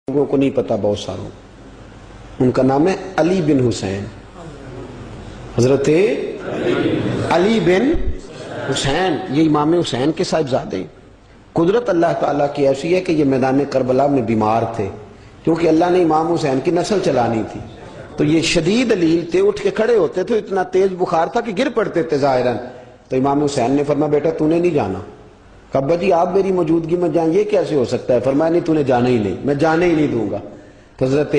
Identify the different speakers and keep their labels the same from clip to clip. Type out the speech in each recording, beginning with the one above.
Speaker 1: لوگوں کو نہیں پتا، بہت ساروں ان کا نام ہے علی بن حسین، حضرت علی بن حسین، یہ امام حسین کے صاحبزادے ہیں۔ قدرت اللہ تعالیٰ کی ایسی ہے کہ یہ میدان کربلا میں بیمار تھے، کیونکہ اللہ نے امام حسین کی نسل چلانی تھی، تو یہ شدید علیل تھے، اٹھ کے کھڑے ہوتے تھے، اتنا تیز بخار تھا کہ گر پڑتے تھے ظاہراً۔ تو امام حسین نے فرمایا بیٹا تو نے نہیں جانا۔ کہا جی آپ میری موجودگی میں جائیں، یہ کیسے ہو سکتا ہے؟ فرمایا نہیں تو نے جانا ہی نہیں، میں جانے ہی نہیں دوں گا۔ تو حضرت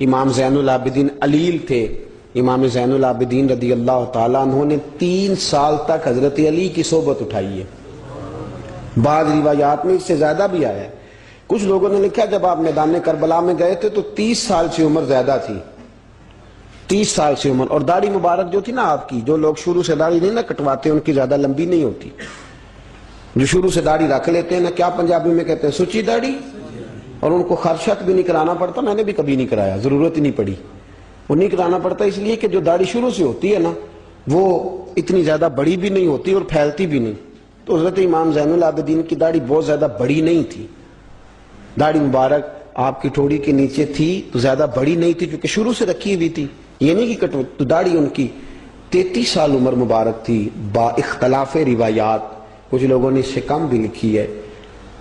Speaker 1: امام زین العابدین علیل تھے، امام زین العابدین رضی اللہ تعالیٰ عنہ نے 3 سال تک حضرت علی کی صحبت اٹھائی ہے۔ بعض روایات میں اس سے زیادہ بھی آیا ہے۔ کچھ لوگوں نے لکھا جب آپ میدان کربلا میں گئے تھے تو 30 سال سے عمر زیادہ تھی، 30 سال سے عمر، اور داڑھی مبارک جو تھی نا آپ کی، جو لوگ شروع سے داڑھی نہیں نہ کٹواتے ان کی زیادہ لمبی نہیں ہوتی، جو شروع سے داڑھی رکھ لیتے ہیں نا، کیا پنجابی میں کہتے ہیں سچی داڑھی، اور ان کو خرشت بھی نہیں کرانا پڑتا، میں نے بھی کبھی نہیں کرایا، ضرورت ہی نہیں پڑی، وہ نہیں کرانا پڑتا اس لیے کہ جو داڑھی شروع سے ہوتی ہے نا وہ اتنی زیادہ بڑی بھی نہیں ہوتی اور پھیلتی بھی نہیں۔ تو حضرت امام زین العابدین کی داڑھی بہت زیادہ بڑی نہیں تھی، داڑھی مبارک آپ کی ٹھوڑی کے نیچے تھی تو زیادہ بڑی نہیں تھی کیونکہ شروع سے رکھی ہوئی تھی، یہ نہیں کہ کٹو، تو داڑھی ان کی 33 سال عمر مبارک تھی، با اختلاف روایات، کچھ لوگوں نے اس سے کم بھی لکھی ہے۔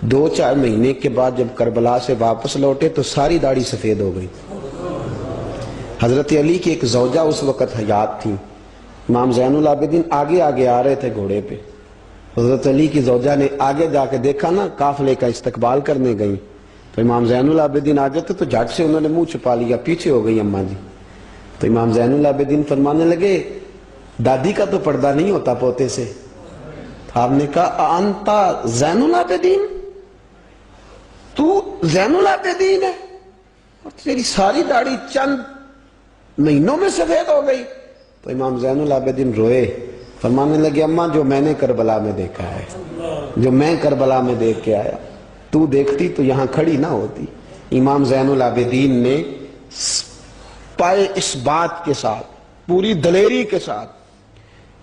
Speaker 1: 2-4 مہینے کے بعد جب کربلا سے واپس لوٹے تو ساری داڑھی سفید ہو گئی۔ حضرت علی کی ایک زوجہ اس وقت حیات تھی، امام زین العابدین آگے آگے آ رہے تھے گھوڑے پہ، حضرت علی کی زوجہ نے آگے جا کے دیکھا نا، قافلے کا استقبال کرنے گئی، تو امام زین العابدین آگے تھے تو جھٹ سے انہوں نے منہ چھپا لیا، پیچھے ہو گئی اماں جی۔ تو امام زین العابدین فرمانے لگے دادی کا تو پردہ نہیں ہوتا پوتے سے۔ آپ نے کہا انتا زین العابدین، تو زین العابدین ہے اور تیری ساری داڑھی چند مہینوں میں سفید ہو گئی؟ تو امام زین العابدین روئے، فرمانے لگے اماں جو میں نے کربلا میں دیکھا ہے، جو میں کربلا میں دیکھ کے آیا، تو دیکھتی تو یہاں کھڑی نہ ہوتی۔ امام زین العابدین نے پائے اس بات کے ساتھ، پوری دلیری کے ساتھ،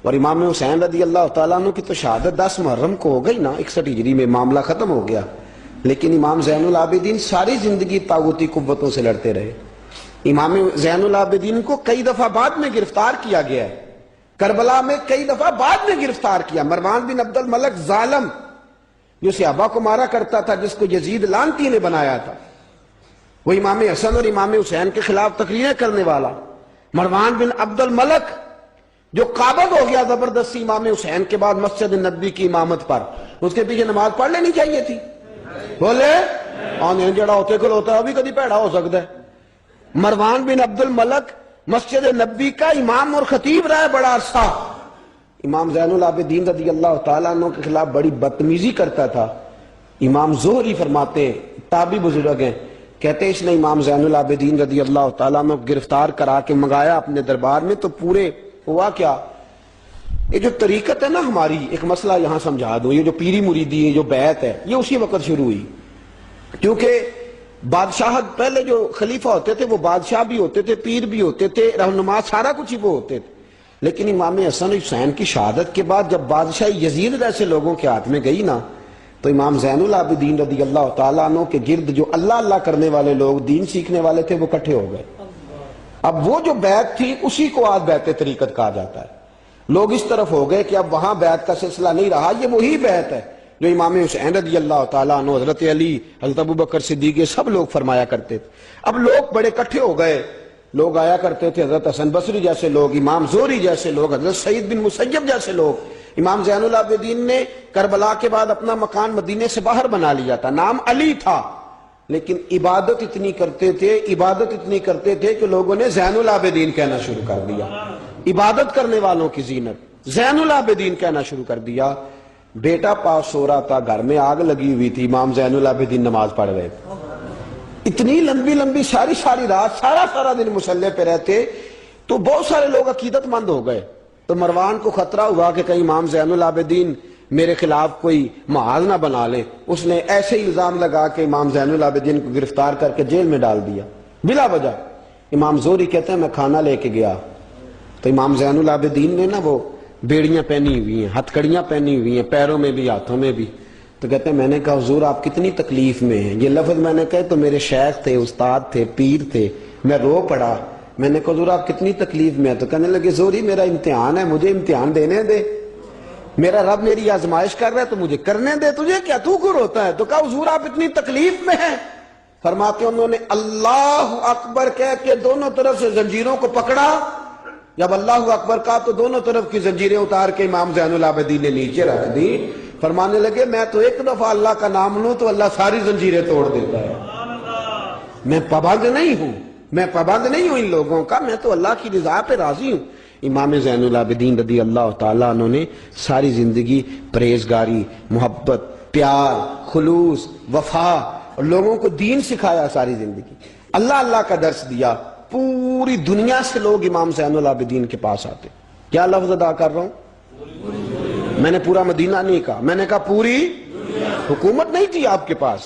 Speaker 1: اور امام حسین رضی اللہ تعالیٰ عنہ کی تو شہادت 10 محرم کو ہو گئی نا، 61 ہجری میں معاملہ ختم ہو گیا، لیکن امام زین العابدین ساری زندگی طاغوتی قوتوں سے لڑتے رہے۔ امام زین العابدین کو کئی دفعہ بعد میں گرفتار کیا گیا ہے، کربلا میں کئی دفعہ بعد میں گرفتار کیا۔ مروان بن عبد الملک ظالم جو صحابہ کو مارا کرتا تھا، جس کو یزید لعنتی نے بنایا تھا، وہ امام حسن اور امام حسین کے خلاف تقریریں کرنے والا مروان بن عبد الملک جو قابض ہو گیا زبردستی امام حسین کے بعد مسجد نبی کی امامت پر، اس کے پیچھے نماز پڑھ لینی چاہیے تھی، بولے آنے جڑا ہوتے کھلوتا ہے ابھی کدی پیڑا ہو سکتا ہے۔ مروان بن عبد الملک مسجد نبی کا امام اور خطیب رہا ہے بڑا عرصہ، امام زین العابدین رضی اللہ تعالیٰ عنہ کے خلاف بڑی بدتمیزی کرتا تھا۔ امام زہری فرماتے ہیں، تابعی بزرگ ہیں، کہتے ہیں اس نے امام زین العابدین رضی اللہ تعالیٰ عنہ کو گرفتار کرا کے منگایا اپنے دربار میں، تو پورے ہوا کیا، یہ جو طریقت ہے نا ہماری، ایک مسئلہ یہاں سمجھا دوں، یہ جو پیری مریدی ہے، جو بیعت ہے، یہ اسی وقت شروع ہوئی، کیونکہ بادشاہت پہلے جو خلیفہ ہوتے تھے وہ بادشاہ بھی ہوتے تھے، پیر بھی ہوتے تھے، رہنما، سارا کچھ ہی وہ ہوتے تھے، لیکن امام حسن حسین کی شہادت کے بعد جب بادشاہی یزید جیسے لوگوں کے ہاتھ میں گئی نا، تو امام زین العابدین رضی اللہ تعالیٰ عنہ کے گرد جو اللہ اللہ کرنے والے لوگ، دین سیکھنے والے تھے، وہ اکٹھے ہو گئے۔ اب وہ جو بیعت تھی اسی کو آج بیعت طریقت کہا جاتا ہے۔ لوگ اس طرف ہو گئے کہ اب وہاں بیعت کا سلسلہ نہیں رہا، یہ وہی بیعت ہے جو امام حسین رضی اللہ تعالیٰ عنہ، حضرت علی، حضرت ابوبکر صدیق، سب لوگ فرمایا کرتے تھے۔ اب لوگ بڑے اکٹھے ہو گئے، لوگ آیا کرتے تھے، حضرت حسن بصری جیسے لوگ، امام زہری جیسے لوگ، حضرت سعید بن مسیب جیسے لوگ۔ امام زین العابدین نے کربلا کے بعد اپنا مکان مدینے سے باہر بنا لیا تھا، نام علی تھا، لیکن عبادت اتنی کرتے تھے کہ لوگوں نے زین العابدین کہنا شروع کر دیا، عبادت کرنے والوں کی زینت زین العابدین کہنا شروع کر دیا۔ بیٹا پاس سو رہا تھا، گھر میں آگ لگی ہوئی تھی، امام زین العابدین نماز پڑھ رہے تھے، اتنی لمبی لمبی ساری رات سارا دن مصلی پہ رہتے، تو بہت سارے لوگ عقیدت مند ہو گئے۔ تو مروان کو خطرہ ہوا کہ کہیں امام زین العابدین میرے خلاف کوئی محاذ نہ بنا لیں، اس نے ایسے ہی الزام لگا کہ امام زین العابدین کو گرفتار کر کے جیل میں ڈال دیا بلا وجہ۔ امام زہری کہتے ہیں میں کھانا لے کے گیا تو امام زین العابدین نے نا وہ بیڑیاں پہنی ہوئی ہیں، ہتھ کڑیاں پہنی ہوئی ہیں، پیروں میں بھی ہاتھوں میں بھی، تو کہتے ہیں میں نے کہا حضور آپ کتنی تکلیف میں ہیں. یہ لفظ میں نے کہے تو میرے شیخ تھے، استاد تھے، پیر تھے، میں رو پڑا. میں نے کہا حضور آپ کتنی تکلیف میں ہیں؟ تو کہنے لگے زوری میرا امتحان ہے، مجھے امتحان دینے دے، میرا رب میری آزمائش کر رہا ہے تو مجھے کرنے دے، تجھے کیا، تو کیوں روتا ہے؟ تو کہا حضور آپ اتنی تکلیف میں ہیں. فرماتے انہوں نے اللہ اکبر کہہ کے دونوں طرف سے زنجیروں کو پکڑا. جب اللہ اکبر کہا تو دونوں طرف کی زنجیریں اتار کے امام زین العابدین نے نیچے رکھ دی. فرمانے لگے میں تو ایک دفعہ اللہ کا نام لوں تو اللہ ساری زنجیریں توڑ دیتا ہے. میں پابند نہیں ہوں، میں پابند نہیں ہوں ان لوگوں کا، میں تو اللہ کی رضا پہ راضی ہوں. امام زین العابدین رضی اللہ تعالیٰ عنہ نے ساری زندگی پرہیزگاری، محبت، پیار، خلوص، وفا اور لوگوں کو دین سکھایا. ساری زندگی اللہ اللہ کا درس دیا. پوری دنیا سے لوگ امام زین العابدین کے پاس آتے. کیا لفظ ادا کر رہا ہوں؟ میں نے پورا مدینہ نہیں کہا، میں نے کہا پوری حکومت نہیں تھی آپ کے پاس.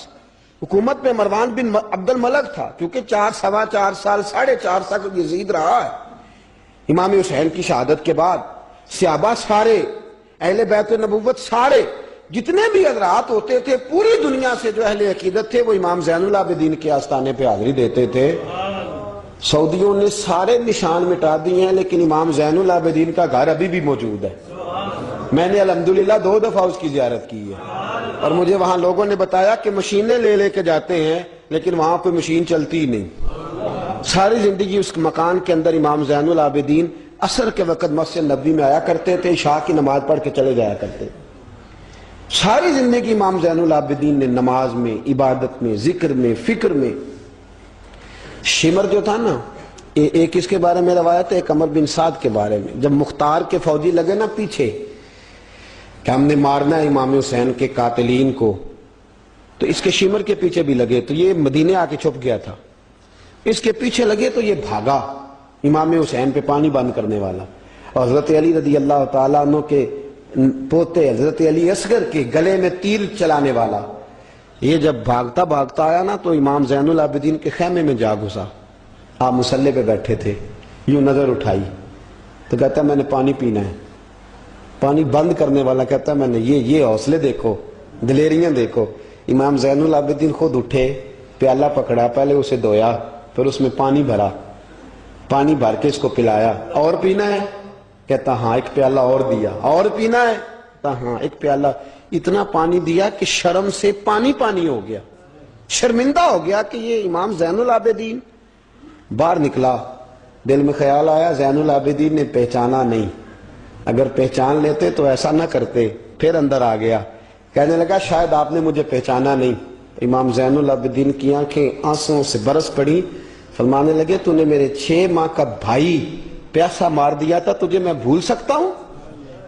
Speaker 1: حکومت میں مروان بن عبد الملک تھا، کیونکہ 4 سال 4.5 سال یزید رہا ہے. امام حسین کی شہادت کے بعد صحابہ سارے، اہل بیت نبوت سارے، جتنے بھی حضرات ہوتے تھے پوری دنیا سے جو اہل عقیدت تھے وہ امام زین العابدین کے آستانے پہ حاضری دیتے تھے. سعودیوں نے سارے نشان مٹا دیے ہیں لیکن امام زین العابدین کا گھر ابھی بھی موجود ہے. میں نے الحمدللہ 2 دفعہ اس کی زیارت کی ہے اور مجھے وہاں لوگوں نے بتایا کہ مشینیں لے کے جاتے ہیں لیکن وہاں کوئی مشین چلتی ہی نہیں. ساری زندگی اس مکان کے اندر امام زین العابدین عصر کے وقت مسجد نبوی میں آیا کرتے تھے، عشاء کی نماز پڑھ کے چلے جایا کرتے. ساری زندگی امام زین العابدین نے نماز میں، عبادت میں، ذکر میں، فکر میں. شمر جو تھا نا، ایک اس کے بارے میں روایت ہے، ایک عمر بن سعد کے بارے میں. جب مختار کے فوجی لگے نا پیچھے کہ ہم نے مارنا ہے امام حسین کے قاتلین کو، تو اس کے شمر کے پیچھے بھی لگے تو یہ مدینے آ کے چھپ گیا تھا. اس کے پیچھے لگے تو یہ بھاگا، امام حسین پہ پانی بند کرنے والا. اور حضرت علی رضی اللہ تعالیٰ عنہ کے پوتے حضرت علی اصغر کے گلے میں تیر چلانے والا، یہ جب بھاگتا بھاگتا آیا نا تو امام زین العابدین کے خیمے میں جا گھسا. آپ مصلے پہ بیٹھے تھے، یوں نظر اٹھائی تو کہتا ہے میں نے پانی پینا ہے. پانی بند کرنے والا کہتا ہے میں نے یہ حوصلے دیکھو، دلیریاں دیکھو. امام زین العابدین خود اٹھے، پیالہ پکڑا، پہلے اسے دھویا، پھر اس میں پانی بھرا، پانی بھر کے اس کو پلایا. اور پینا ہے؟ کہتا ہاں. ایک پیالہ اور دیا. اور پینا ہے؟ کہتا ہاں. ایک پیالہ. اتنا پانی دیا کہ شرم سے پانی پانی ہو گیا، شرمندہ ہو گیا کہ یہ امام زین العابدین. باہر نکلا، دل میں خیال آیا زین العابدین نے پہچانا نہیں، اگر پہچان لیتے تو ایسا نہ کرتے. پھر اندر آ گیا، کہنے لگا شاید آپ نے مجھے پہچانا نہیں. امام زین العابدین کی آنکھیں آنسوں سے برس پڑی. فرمانے لگے تو نے میرے 6 ماہ کا بھائی پیاسا مار دیا تھا، تجھے میں بھول سکتا ہوں؟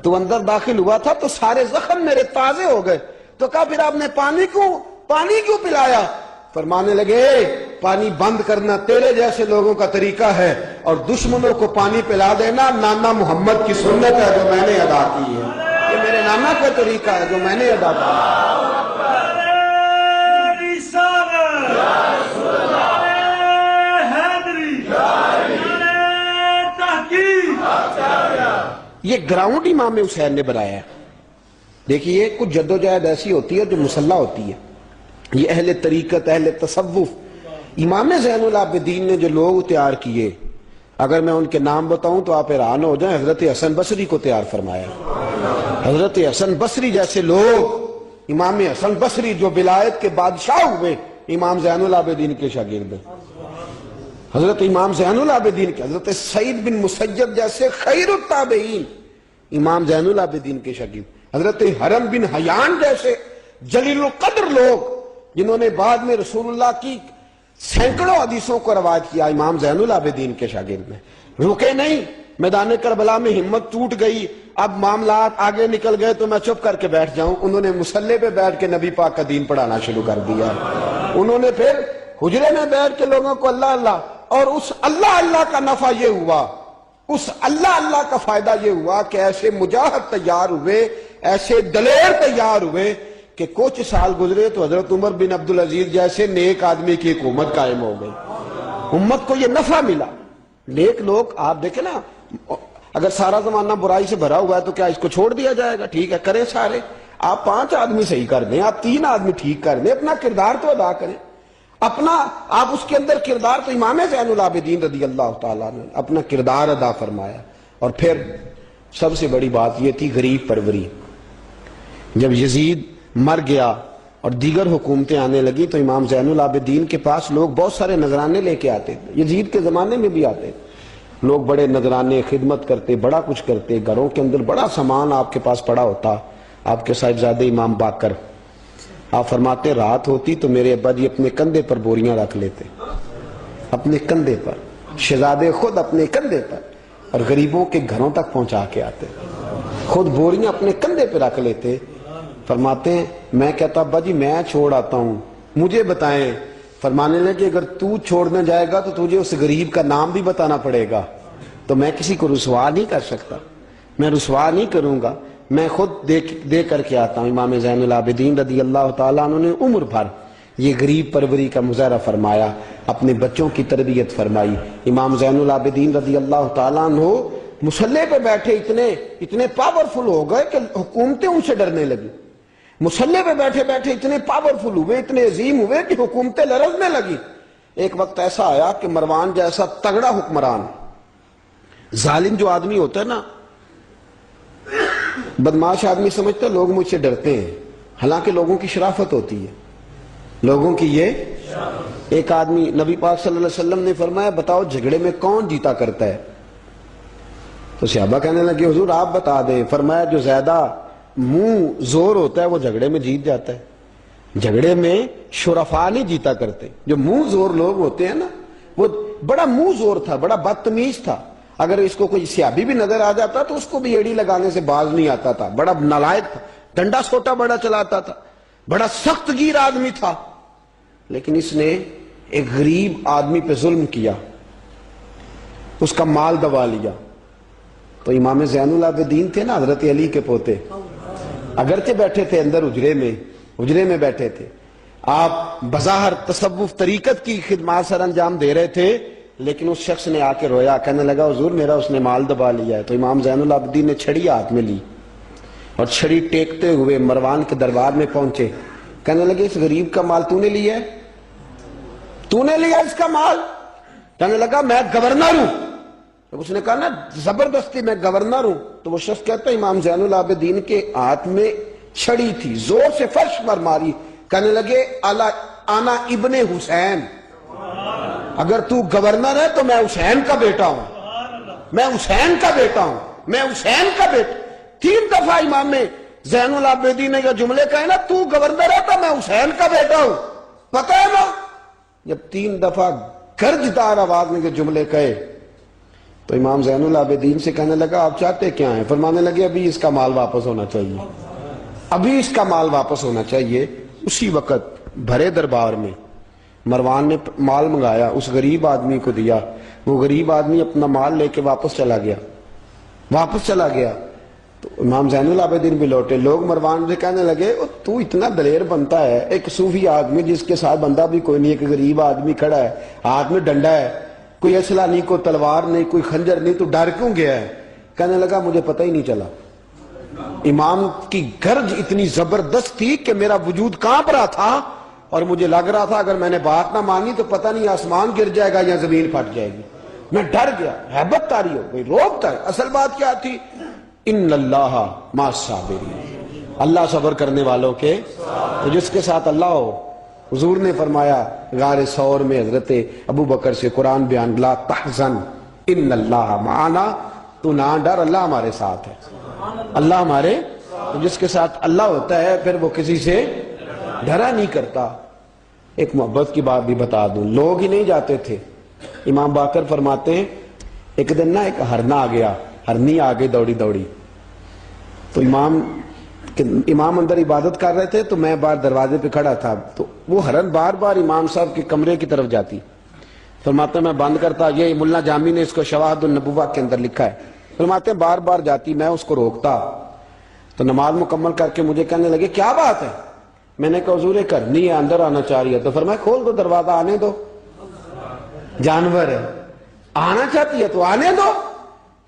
Speaker 1: تو اندر داخل ہوا تھا تو سارے زخم میرے تازے ہو گئے. تو کہا پھر آپ نے پانی کیوں پلایا؟ فرمانے لگے پانی بند کرنا تیرے جیسے لوگوں کا طریقہ ہے اور دشمنوں کو پانی پلا دینا نانا محمد کی سنت ہے جو میں نے ادا کی ہے. یہ میرے نانا کا طریقہ ہے جو میں نے ادا کیا. یہ گراؤنڈ امام حسین نے بنایا ہے. دیکھیے کچھ جدوجہد ایسی ہوتی ہے جو مسلح ہوتی ہے. یہ اہل طریقت، اہل تصوف، امام زین العابدین نے جو لوگ تیار کیے، اگر میں ان کے نام بتاؤں تو آپ حیران ہو جائیں. حضرت حسن بصری کو تیار فرمایا. حضرت حسن بصری جیسے لوگ، امام حسن بصری جو ولایت کے بادشاہ ہوئے، امام زین العابدین کے شاگرد. حضرت امام زین العابدین کے، حضرت سعید بن مسیب جیسے خیر التابعین امام زین العابدین کے شاگرد. حضرت حرم بن حیان جیسے جلیل القدر لوگ جنہوں نے بعد میں رسول اللہ کی سینکڑوں حدیثوں کو روایت کیا، امام زین العابدین کے شاگرد میں. رکے نہیں، میدان کربلا میں ہمت ٹوٹ گئی، اب معاملات آگے نکل گئے تو میں چپ کر کے بیٹھ جاؤں. انہوں نے مصلے پہ بیٹھ کے نبی پاک کا دین پڑھانا شروع کر دیا. انہوں نے پھر حجرے میں بیٹھ کے لوگوں کو اللہ اللہ، اور اس اللہ اللہ کا نفع یہ ہوا، اس اللہ اللہ کا فائدہ یہ ہوا کہ ایسے مجاہد تیار ہوئے، ایسے دلیر تیار ہوئے کہ کچھ سال گزرے تو حضرت عمر بن عبدالعزیز جیسے نیک آدمی کی حکومت قائم ہو گئی. امت کو یہ نفع ملا. نیک لوگ آپ دیکھیں نا، اگر سارا زمانہ برائی سے بھرا ہوا ہے تو کیا اس کو چھوڑ دیا جائے گا؟ ٹھیک ہے کریں سارے. آپ 5 آدمی صحیح کر دیں، آپ 3 آدمی ٹھیک کر دیں، اپنا کردار تو ادا کریں، اپنا آپ اس کے اندر کردار، تو امام زین العابدین رضی اللہ تعالیٰ نے اپنا کردار ادا فرمایا. اور پھر سب سے بڑی بات یہ تھی غریب پروری. جب یزید مر گیا اور دیگر حکومتیں آنے لگی تو امام زین العابدین کے پاس لوگ بہت سارے نذرانے لے کے آتے تھے. یزید کے زمانے میں بھی آتے تھے لوگ، بڑے نذرانے خدمت کرتے، بڑا کچھ کرتے، گھروں کے اندر بڑا سامان آپ کے پاس پڑا ہوتا. آپ کے صاحبزادے امام باقر، آپ فرماتے رات ہوتی تو میرے ابا جی اپنے کندھے پر بوریاں رکھ لیتے، اپنے کندھے پر، شہزادے خود اپنے کندھے پر، اور غریبوں کے گھروں تک پہنچا کے آتے، خود بوریاں اپنے کندھے پہ رکھ لیتے. فرماتے ہیں میں کہتا ابا جی میں چھوڑ آتا ہوں، مجھے بتائیں. فرمانے لگے اگر تو چھوڑنے جائے گا تو تجھے اس غریب کا نام بھی بتانا پڑے گا، تو میں کسی کو رسوا نہیں کر سکتا، میں رسوا نہیں کروں گا، میں خود دے کر کے آتا ہوں. امام زین العابدین رضی اللہ تعالیٰ عنہ نے عمر بھر یہ غریب پروری کا مظاہرہ فرمایا، اپنے بچوں کی تربیت فرمائی. امام زین العابدین رضی اللہ تعالیٰ عنہ مصلی پہ بیٹھے اتنے پاورفل ہو گئے کہ حکومتیں ان سے ڈرنے لگی. مصلی پہ بیٹھے بیٹھے اتنے پاورفل ہوئے، اتنے عظیم ہوئے کہ حکومتیں لرزنے لگی. ایک وقت ایسا آیا کہ مروان جیسا تگڑا حکمران، ظالم جو آدمی ہوتا ہے نا، بدماش آدمی سمجھتا ہے لوگ مجھ سے ڈرتے ہیں، حالانکہ لوگوں کی شرافت ہوتی ہے، لوگوں کی یہ ایک آدمی، نبی پاک صلی اللہ علیہ وسلم نے فرمایا بتاؤ جھگڑے میں کون جیتا کرتا ہے؟ تو صحابہ کہنے لگے حضور آپ بتا دیں. فرمایا جو زیادہ منہ زور ہوتا ہے وہ جھگڑے میں جیت جاتا ہے. جھگڑے میں شرفا نہیں جیتا کرتے، جو منہ زور لوگ ہوتے ہیں نا، وہ بڑا منہ زور تھا، بڑا بدتمیز تھا. اگر اس کو کوئی سیابی بھی نظر آ جاتا تو اس کو بھی ایڑی لگانے سے باز نہیں آتا تھا. بڑا نالائق تھا، ڈنڈا سوٹا بڑا چلاتا تھا، بڑا سخت گیر آدمی تھا. لیکن اس نے ایک غریب آدمی پہ ظلم کیا، اس کا مال دبا لیا. تو امام زین العابدین تھے نا، حضرت علی کے پوتے، اگرچہ بیٹھے تھے اندر حجرے میں بیٹھے تھے، آپ بظاہر تصوف طریقت کی خدمات سر انجام دے رہے تھے، لیکن اس شخص نے آ کے رویا، کہنے لگا حضور میرا اس نے مال دبا لیا ہے. تو امام زین العابدین نے چھڑی ہاتھ میں لی اور چھڑی ٹیکتے ہوئے مروان کے دربار میں پہنچے. کہنے لگے اس غریب کا مال تو نے لیا ہے؟ تو نے لیا اس کا مال؟ کہنے لگا میں گورنر ہوں. اس نے کہا نا زبردستی میں گورنر ہوں. تو وہ شخص کہتا ہے امام زین العابدین کے ہاتھ میں چھڑی تھی، زور سے فرش پر ماری. کہنے لگے انا ابن حسین، اگر تو گورنر ہے تو میں حسین کا بیٹا ہوں، میں حسین کا بیٹا ہوں، میں حسین کا بیٹا. 3 دفعہ امام زین العابدین نے یہ جملے کہے نا، تو گورنر ہے تو میں حسین کا بیٹا ہوں. پتہ ہے نا جب 3 دفعہ گرجدار آواز میں یہ جملے کہے تو امام زین العابدین سے کہنے لگا آپ چاہتے کیا ہیں؟ فرمانے لگے ابھی اس کا مال واپس ہونا چاہیے، ابھی اس کا مال واپس ہونا چاہیے. اسی وقت بھرے دربار میں مروان نے مال منگایا، اس غریب آدمی کو دیا. وہ غریب آدمی اپنا مال لے کے واپس چلا گیا. تو امام زین العابدین بھی لوٹے. لوگ مروان سے کہنے لگے تو اتنا دلیر بنتا ہے، ایک صوفی آدمی جس کے ساتھ بندہ بھی کوئی نہیں، ایک غریب آدمی کھڑا ہے، ہاتھ میں ڈنڈا ہے، کوئی اسلحہ نہیں، کوئی تلوار نہیں، کوئی خنجر نہیں، تو ڈر کیوں گیا ہے؟ کہنے لگا مجھے پتہ ہی نہیں چلا. امام کی گرج اتنی زبردست تھی کہ میرا وجود کانپ رہا تھا اور مجھے لگ رہا تھا اگر میں نے بات نہ مانی تو پتہ نہیں آسمان گر جائے گا یا زمین پھٹ جائے گی. میں ڈر گیا، ہیبت طاری ہو گئی، روب تھا. اصل بات کیا تھی؟ ان اللہ مع الصابرین، اللہ صبر کرنے والوں کے، تو جس کے ساتھ اللہ ہو. حضور نے فرمایا غار ثور میں حضرت ابو بکر سے قرآن بیان، لا تحزن ان اللہ معنا، تو نہ ڈر، اللہ ہمارے ساتھ ہے. اللہ ہمارے، تو جس کے ساتھ اللہ ہوتا ہے پھر وہ کسی سے ڈرا نہیں کرتا. ایک محبت کی بات بھی بتا دوں، لوگ ہی نہیں جاتے تھے. امام باقر فرماتے ہیں ایک دن نا ایک ہرنا آ گیا، ہرنی آ گئی دوڑی دوڑی. تو امام اندر عبادت کر رہے تھے تو میں باہر دروازے پہ کھڑا تھا. تو وہ ہرن بار بار امام صاحب کے کمرے کی طرف جاتی. فرماتے ہیں میں بند کرتا، یہ ملا جامی نے اس کو شواہد النبوہ کے اندر لکھا ہے. فرماتے ہیں بار بار جاتی، میں اس کو روکتا. تو نماز مکمل کر کے مجھے کہنے لگے کیا بات ہے؟ میں نے کہا حضور کرنی ہے، اندر آنا چاہ رہی ہے. تو فرمایا کھول دو دروازہ، آنے دو، جانور ہے، آنا چاہتی ہے تو آنے دو.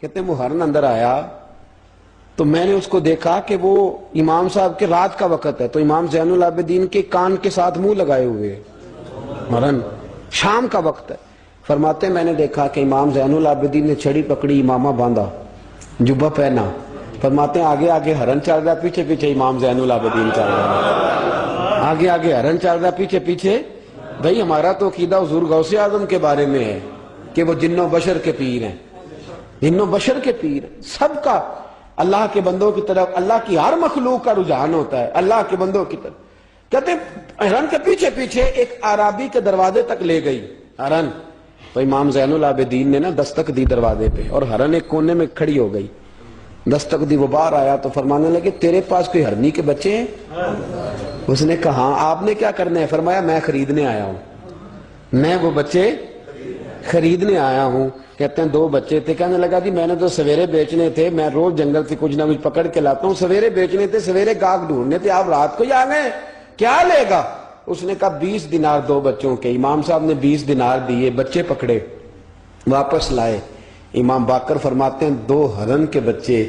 Speaker 1: کہتے ہیں وہ ہرن اندر آیا تو میں نے اس کو دیکھا کہ وہ امام صاحب کے رات کا وقت ہے، تو امام زین العابدین کے کان کے ساتھ منہ لگائے ہوئے، مرن شام کا وقت ہے۔ فرماتے ہیں میں نے دیکھا کہ امام زین العابدین نے چھڑی پکڑی، امامہ باندھا، جبہ پہنا، فرماتے ہیں آگے آگے ہرن چل رہا، پیچھے پیچھے امام زین العابدین چل رہا، آگے آگے ہرن چل رہا، پیچھے پیچھے۔ بھئی ہمارا تو عقیدہ حضور غوث اعظم کے بارے میں ہے کہ وہ جن و بشر کے پیر ہیں، جن و بشر کے پیر ہیں۔ سب کا اللہ کے بندوں کی طرف، اللہ کی ہر مخلوق کا رجحان ہوتا ہے اللہ کے بندوں کی طرف۔ کہتے ہیں ہرن کے پیچھے پیچھے ایک عرابی کے دروازے تک لے گئی ہرن، تو امام زین العابدین نے نا دستک دی دروازے پہ، اور ہرن ایک کونے میں کھڑی ہو گئی، دستک دی، وہ باہر آیا تو فرمانے لگے تیرے پاس کوئی ہرنی کے بچے ہیں؟ اس نے کہا ہاں، آپ نے کیا کرنا ہے؟ فرمایا میں خریدنے آیا ہوں، میں وہ بچے خریدنے آیا ہوں۔ کہتے ہیں 2 بچے تھے، کہنے لگا جی میں نے تو سویرے بیچنے تھے، میں روز جنگل سے کچھ نہ کچھ پکڑ کے لاتا ہوں، سویرے بیچنے تھے، سویرے گاہک ڈھونڈنے تھے، آپ رات کو ہی آ گئے، کیا لے گا؟ اس نے کہا 20 دینار 2 بچوں کے۔ امام صاحب نے 20 دینار دیے، بچے پکڑے، واپس لائے۔ امام باقر فرماتے ہیں 2 ہرن کے بچے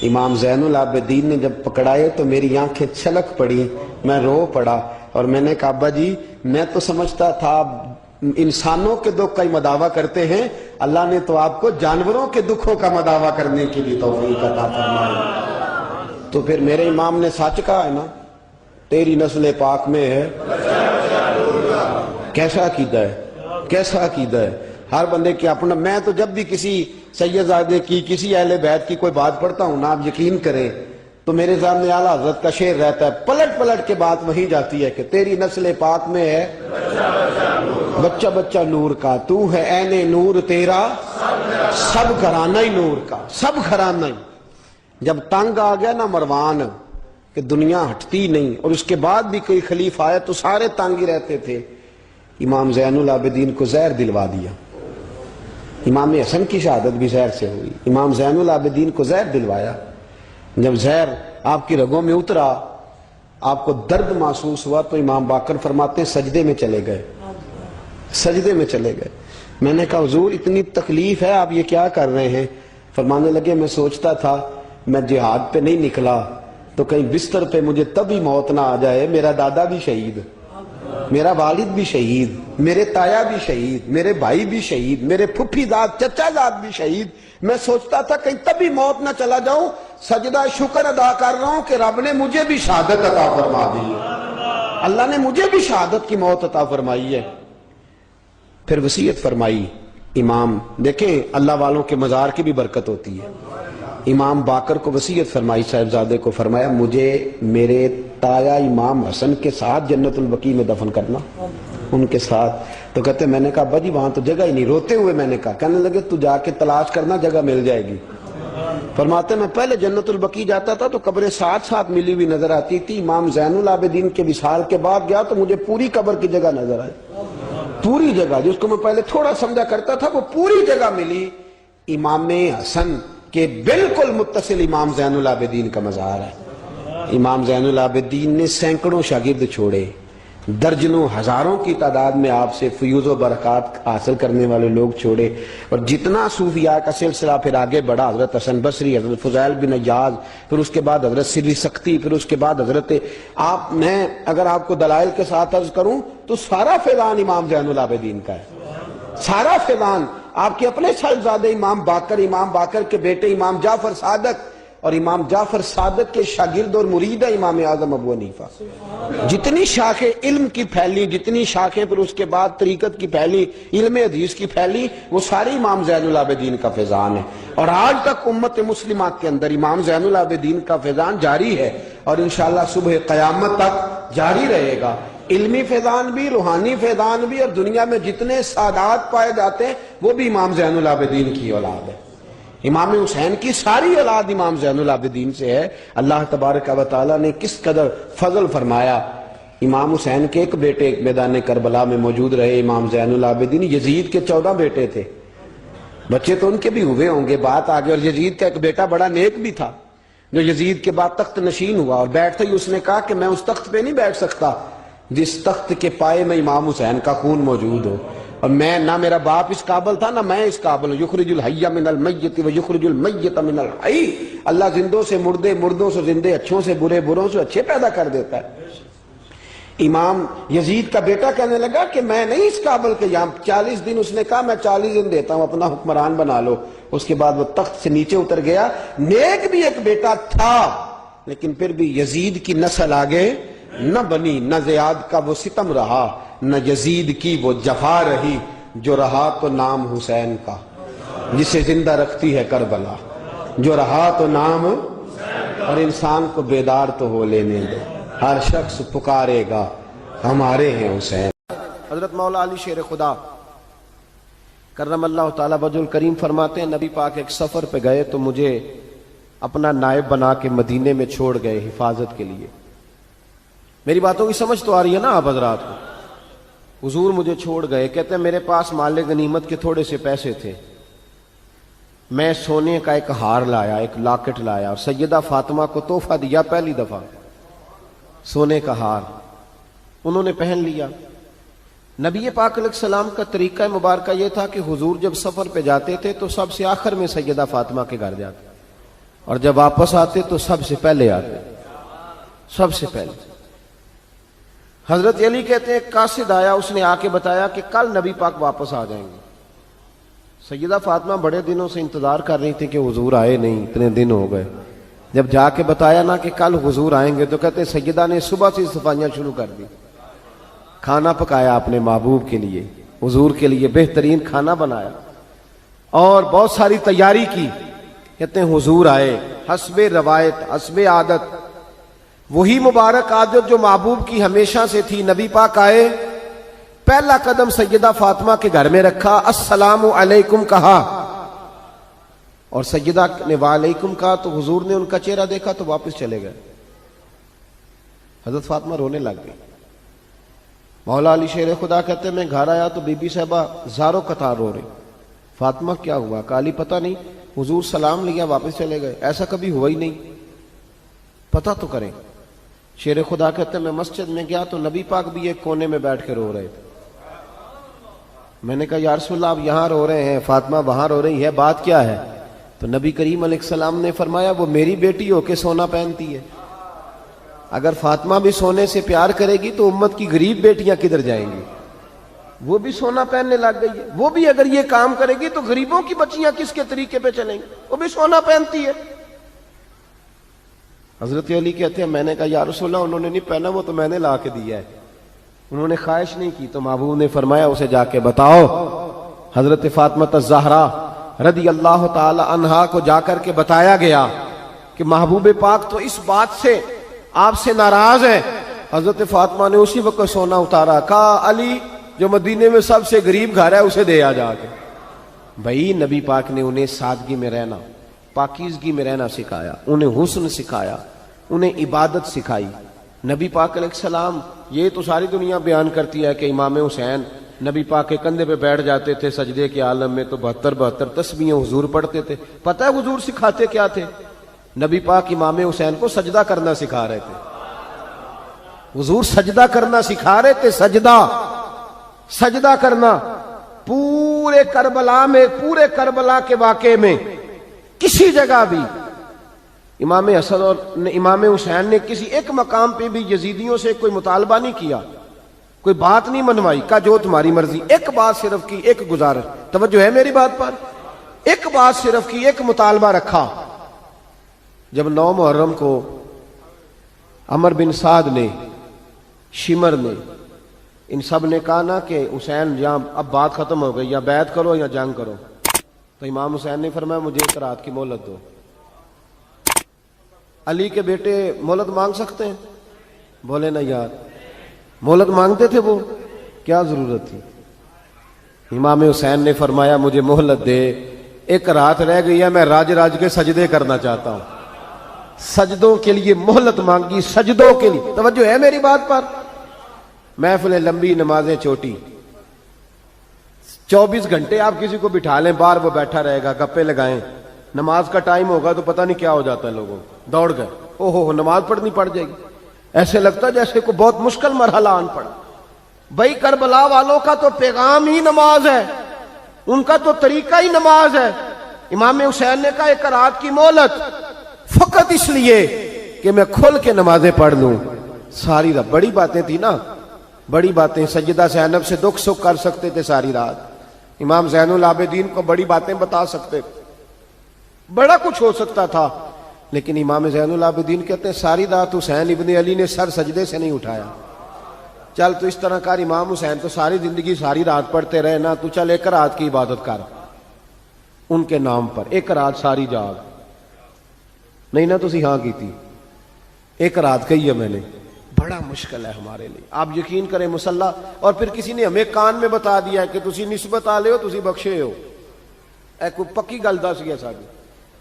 Speaker 1: امام زین العابدین نے جب پکڑائے تو میری آنکھیں چھلک پڑی، میں رو پڑا، اور میں نے کہا ابا جی میں تو سمجھتا تھا انسانوں کے دکھ کا ہی مداوع کرتے ہیں، اللہ نے تو آپ کو جانوروں کے دکھوں کا مداوع کرنے کی بھی توفیق عطا فرمائی۔ تو پھر میرے امام نے سچ کہا ہے نا، تیری نسل پاک میں ہے۔ کیسا عقیدہ ہے، کیسا عقیدہ ہے، ہر بندے کی اپنا۔ میں تو جب بھی کسی سیدزادے کی، کسی اہل بیت کی کوئی بات پڑھتا ہوں نا، آپ یقین کریں تو میرے سامنے اعلیٰ حضرت کا شعر رہتا ہے، پلٹ پلٹ کے بات وہیں جاتی ہے کہ تیری نسل پاک میں ہے بچہ بچہ نور کا، تو ہے عین نور تیرا سب گھرانہ ہی نور کا، سب گھرانہ ہی۔ جب تنگ آ گیا نا مروان کہ دنیا ہٹتی نہیں، اور اس کے بعد بھی کوئی خلیفہ آیا تو سارے تنگ ہی رہتے تھے، امام زین العابدین کو زہر دلوا دیا۔ امام حسن کی شہادت بھی زہر سے ہوئی، امام زین العابدین کو زہر دلوایا۔ جب زہر آپ کی رگوں میں اترا، آپ کو درد محسوس ہوا، تو امام باقر فرماتے ہیں سجدے میں چلے گئے، سجدے میں چلے گئے۔ میں نے کہا حضور اتنی تکلیف ہے، آپ یہ کیا کر رہے ہیں؟ فرمانے لگے میں سوچتا تھا میں جہاد پہ نہیں نکلا تو کہیں بستر پہ مجھے تبھی موت نہ آ جائے، میرا دادا بھی شہید، میرا والد بھی شہید، میرے تایا بھی شہید، میرے بھائی بھی شہید، میرے پھپھی داد چچا داد بھی شہید، میں سوچتا تھا کہیں تبھی موت نہ چلا جاؤں، سجدہ شکر ادا کر رہا ہوں کہ رب نے مجھے بھی شہادت عطا فرما دی ہے، اللہ نے مجھے بھی شہادت کی موت عطا فرمائی ہے۔ پھر وصیت فرمائی امام، دیکھیں اللہ والوں کے مزار کی بھی برکت ہوتی ہے۔ امام باقر کو وصیت فرمائی صاحبزادے کو، فرمایا مجھے میرے تایا امام حسن کے ساتھ جنت البقیع میں دفن کرنا، ان کے ساتھ۔ تو کہتے میں نے کہا ابا جی وہاں تو جگہ ہی نہیں، روتے ہوئے میں نے کہا، کہنے لگے تو جا کے تلاش کرنا، جگہ مل جائے گی۔ فرماتے میں پہلے جنت البقیع جاتا تھا تو قبریں ساتھ ساتھ ملی ہوئی نظر آتی تھی، امام زین العابدین کے وصال کے بعد گیا تو مجھے پوری قبر کی جگہ نظر آئی، پوری جگہ جس کو میں پہلے تھوڑا سمجھا کرتا تھا وہ پوری جگہ ملی۔ امام حسن کے بالکل متصل امام زین العابدین کا مزار ہے۔ امام زین العابدین نے سینکڑوں شاگرد چھوڑے، درجنوں ہزاروں کی تعداد میں آپ سے فیوز و برکات حاصل کرنے والے لوگ چھوڑے، اور جتنا صوفیاء کا سلسلہ پھر آگے بڑھا، حضرت حسن بصری، حضرت فضیل بن عیاض، پھر اس کے بعد حضرت سری سختی، پھر اس کے بعد حضرت میں اگر آپ کو دلائل کے ساتھ عرض کروں تو سارا فیضان امام زین العابدین کا ہے، سارا فیضان آپ کے اپنے صاحبزادے امام باقر کے بیٹے امام جعفر صادق، اور امام جعفر صادق کے شاگرد اور مرید ہے امام اعظم ابو حنیفہ۔ جتنی شاخیں علم کی پھیلی، جتنی شاخیں پھر اس کے بعد طریقت کی پھیلی، علم حدیث کی پھیلی، وہ ساری امام زین العابدین کا فیضان ہے، اور آج تک امت مسلمہ کے اندر امام زین العابدین کا فیضان جاری ہے، اور انشاءاللہ صبح قیامت تک جاری رہے گا۔ علمی فیضان بھی، روحانی فیضان بھی، اور دنیا میں جتنے سعادات پائے جاتے ہیں وہ بھی امام زین العابدین کی اولاد ہے۔ امام حسین کی ساری اولاد امام زین العابدین سے ہے۔ اللہ تبارک و تعالیٰ نے کس قدر فضل فرمایا۔ امام حسین کے ایک بیٹے میدان کربلا میں موجود رہے، امام زین العابدین۔ یزید کے 14 بیٹے تھے، بچے تو ان کے بھی ہوئے ہوں گے، بات آگے۔ اور یزید کا ایک بیٹا بڑا نیک بھی تھا جو یزید کے بعد تخت نشین ہوا، اور بیٹھتے ہی اس نے کہا کہ میں اس تخت پہ نہیں بیٹھ سکتا جس تخت کے پائے میں امام حسین کا خون موجود ہو۔ اور میں نہ میرا باپ اس قابل تھا نہ میں اس قابل ہوں. یخرج الحی من المیت و یخرج المیت من الحی. اللہ زندوں سے مردے، مردوں سے زندے، اچھوں سے برے، بروں سے اچھے پیدا کر دیتا ہے. امام یزید کا بیٹا کہنے لگا کہ میں نہیں اس قابل کہ یہاں 40 دن اس نے کہا میں 40 دن دیتا ہوں، اپنا حکمران بنا لو. اس کے بعد وہ تخت سے نیچے اتر گیا. نیک بھی ایک بیٹا تھا لیکن پھر بھی یزید کی نسل آگے نہ بنی. نہ زیاد کا وہ ستم رہا نہ یزید کی وہ جفا رہی. جو رہا تو نام حسین کا جسے زندہ رکھتی ہے کربلا. جو رہا تو نام، اور انسان کو بیدار تو ہو لینے دو. ہر شخص پکارے گا ہمارے ہیں حسین. حضرت مولا علی شیر خدا کرم اللہ تعالیٰ وجہ الکریم فرماتے ہیں نبی پاک ایک سفر پہ گئے تو مجھے اپنا نائب بنا کے مدینے میں چھوڑ گئے حفاظت کے لیے. میری باتوں کی سمجھ تو آ رہی ہے نا آپ حضرات کو؟ حضور مجھے چھوڑ گئے. کہتے ہیں میرے پاس مال غنیمت کے تھوڑے سے پیسے تھے. میں سونے کا ایک ہار لایا، ایک لاکٹ لایا اور سیدہ فاطمہ کو تحفہ دیا. پہلی دفعہ سونے کا ہار انہوں نے پہن لیا. نبی پاک علیہ السلام کا طریقہ مبارکہ یہ تھا کہ حضور جب سفر پہ جاتے تھے تو سب سے آخر میں سیدہ فاطمہ کے گھر جاتے اور جب واپس آتے تو سب سے پہلے آتے، سب سے پہلے. حضرت علی کہتے ہیں قاصد آیا، اس نے آ کے بتایا کہ کل نبی پاک واپس آ جائیں گے. سیدہ فاطمہ بڑے دنوں سے انتظار کر رہی تھی کہ حضور آئے نہیں، اتنے دن ہو گئے. جب جا کے بتایا نا کہ کل حضور آئیں گے تو کہتے سیدہ نے صبح سے صفائیاں شروع کر دی. کھانا پکایا اپنے محبوب کے لیے، حضور کے لیے بہترین کھانا بنایا اور بہت ساری تیاری کی. کہتے ہیں حضور آئے حسب روایت، حسب عادت، وہی مبارک عادت جو محبوب کی ہمیشہ سے تھی. نبی پاک آئے، پہلا قدم سیدہ فاطمہ کے گھر میں رکھا، السلام علیکم کہا اور سیدہ نے وعلیکم کہا تو حضور نے ان کا چہرہ دیکھا تو واپس چلے گئے. حضرت فاطمہ رونے لگ گئی. مولا علی شیر خدا کہتے ہیں میں گھر آیا تو بی بی صاحبہ زاروں قطار رو رہی. فاطمہ کیا ہوا؟ کالی پتہ نہیں، حضور سلام لیا واپس چلے گئے، ایسا کبھی ہوا ہی نہیں، پتہ تو کریں. شیر خدا کہتے ہیں میں مسجد میں گیا تو نبی پاک بھی ایک کونے میں بیٹھ کے رو رہے تھے. میں نے کہا یا رسول اللہ آپ یہاں رو رہے ہیں، فاطمہ وہاں رو رہی ہے، بات کیا ہے؟ تو نبی کریم علیہ السلام نے فرمایا وہ میری بیٹی ہو کے سونا پہنتی ہے. اگر فاطمہ بھی سونے سے پیار کرے گی تو امت کی غریب بیٹیاں کدھر جائیں گی؟ وہ بھی سونا پہننے لگ گئی ہے. وہ بھی اگر یہ کام کرے گی تو غریبوں کی بچیاں کس کے طریقے پہ چلیں گی؟ وہ بھی سونا پہنتی ہے. حضرت علی کہتے ہیں میں نے کہا یا رسول اللہ انہوں نے نہیں پہنا، وہ تو میں نے لا کے دیا ہے، انہوں نے خواہش نہیں کی. تو محبوب نے فرمایا اسے جا کے بتاؤ. حضرت فاطمہ الزہرا رضی اللہ تعالی عنہا کو جا کر کے بتایا گیا کہ محبوب پاک تو اس بات سے آپ سے ناراض ہے. حضرت فاطمہ نے اسی وقت سونا اتارا، کہا علی جو مدینے میں سب سے غریب گھر ہے اسے دے آ جا کے. بھائی نبی پاک نے انہیں سادگی میں رہنا، پاکیزگی میں رہنا سکھایا، انہیں حسن سکھایا، انہیں عبادت سکھائی. نبی پاک علیہ السلام، یہ تو ساری دنیا بیان کرتی ہے کہ امام حسین نبی پاک کے کندھے پہ بیٹھ جاتے تھے سجدے کے عالم میں تو 72 تسبیحیں حضور پڑھتے تھے. پتہ ہے حضور سکھاتے کیا تھے؟ نبی پاک امام حسین کو سجدہ کرنا سکھا رہے تھے. حضور سجدہ کرنا سکھا رہے تھے، سجدہ کرنا. پورے کربلا میں، پورے کربلا کے واقعے میں کسی جگہ بھی امام حسن اور امام حسین نے کسی ایک مقام پہ بھی یزیدیوں سے کوئی مطالبہ نہیں کیا، کوئی بات نہیں منوائی، کہا جو تمہاری مرضی. ایک بات صرف کی، ایک گزارش، توجہ ہے میری بات پر، ایک بات صرف کی، ایک مطالبہ رکھا. جب 9 محرم کو عمر بن سعد نے، شمر نے، ان سب نے کہا نا کہ حسین یا اب بات ختم ہو گئی، یا بیعت کرو یا جنگ کرو، تو امام حسین نے فرمایا مجھے ایک رات کی مہلت دو. علی کے بیٹے مہلت مانگ سکتے ہیں؟ بولے نا یار، مہلت مانگتے تھے وہ، کیا ضرورت تھی؟ امام حسین نے فرمایا مجھے مہلت دے، ایک رات رہ گئی ہے، میں راج کے سجدے کرنا چاہتا ہوں. سجدوں کے لیے مہلت مانگی، سجدوں کے لیے. توجہ ہے میری بات پر؟ محفلیں لمبی، نمازیں چھوٹی. 24 گھنٹے آپ کسی کو بٹھا لیں باہر، وہ بیٹھا رہے گا، گپے لگائیں. نماز کا ٹائم ہوگا تو پتہ نہیں کیا ہو جاتا ہے، لوگوں دوڑ گئے، او ہو نماز پڑھنی پڑ جائے گی. ایسے لگتا ہے جیسے کوئی بہت مشکل مرحلہ آن پڑا.
Speaker 2: بھائی کربلا والوں کا تو پیغام ہی نماز ہے، ان کا تو طریقہ ہی نماز ہے۔ امام حسین نے کہا ایک رات کی مہلت فقط اس لیے کہ میں کھل کے نمازیں پڑھ لوں۔ ساری رات بڑی باتیں تھی نا، بڑی باتیں، سیدہ زینب سے دکھ سکھ کر سکتے تھے ساری رات، امام زین العابدین کو بڑی باتیں بتا سکتے، بڑا کچھ ہو سکتا تھا، لیکن امام زین العابدین کہتے ہیں ساری رات حسین ابن علی نے سر سجدے سے نہیں اٹھایا۔ چل تو اس طرح کر، امام حسین تو ساری زندگی ساری رات پڑھتے رہے نا، تو چل ایک رات کی عبادت کر ان کے نام پر، ایک رات ساری جاگ نہیں نا، تسی ہاں کی تھی، ایک رات کہی ہے میں نے، بڑا مشکل ہے ہمارے لیے۔ آپ یقین کریں مسلح، اور پھر کسی نے ہمیں کان میں بتا دیا ہے کہ تسی نسبت آ لے ہو، تسی بخشے ہو، اے کوئی پکی گل دس گیا ساری،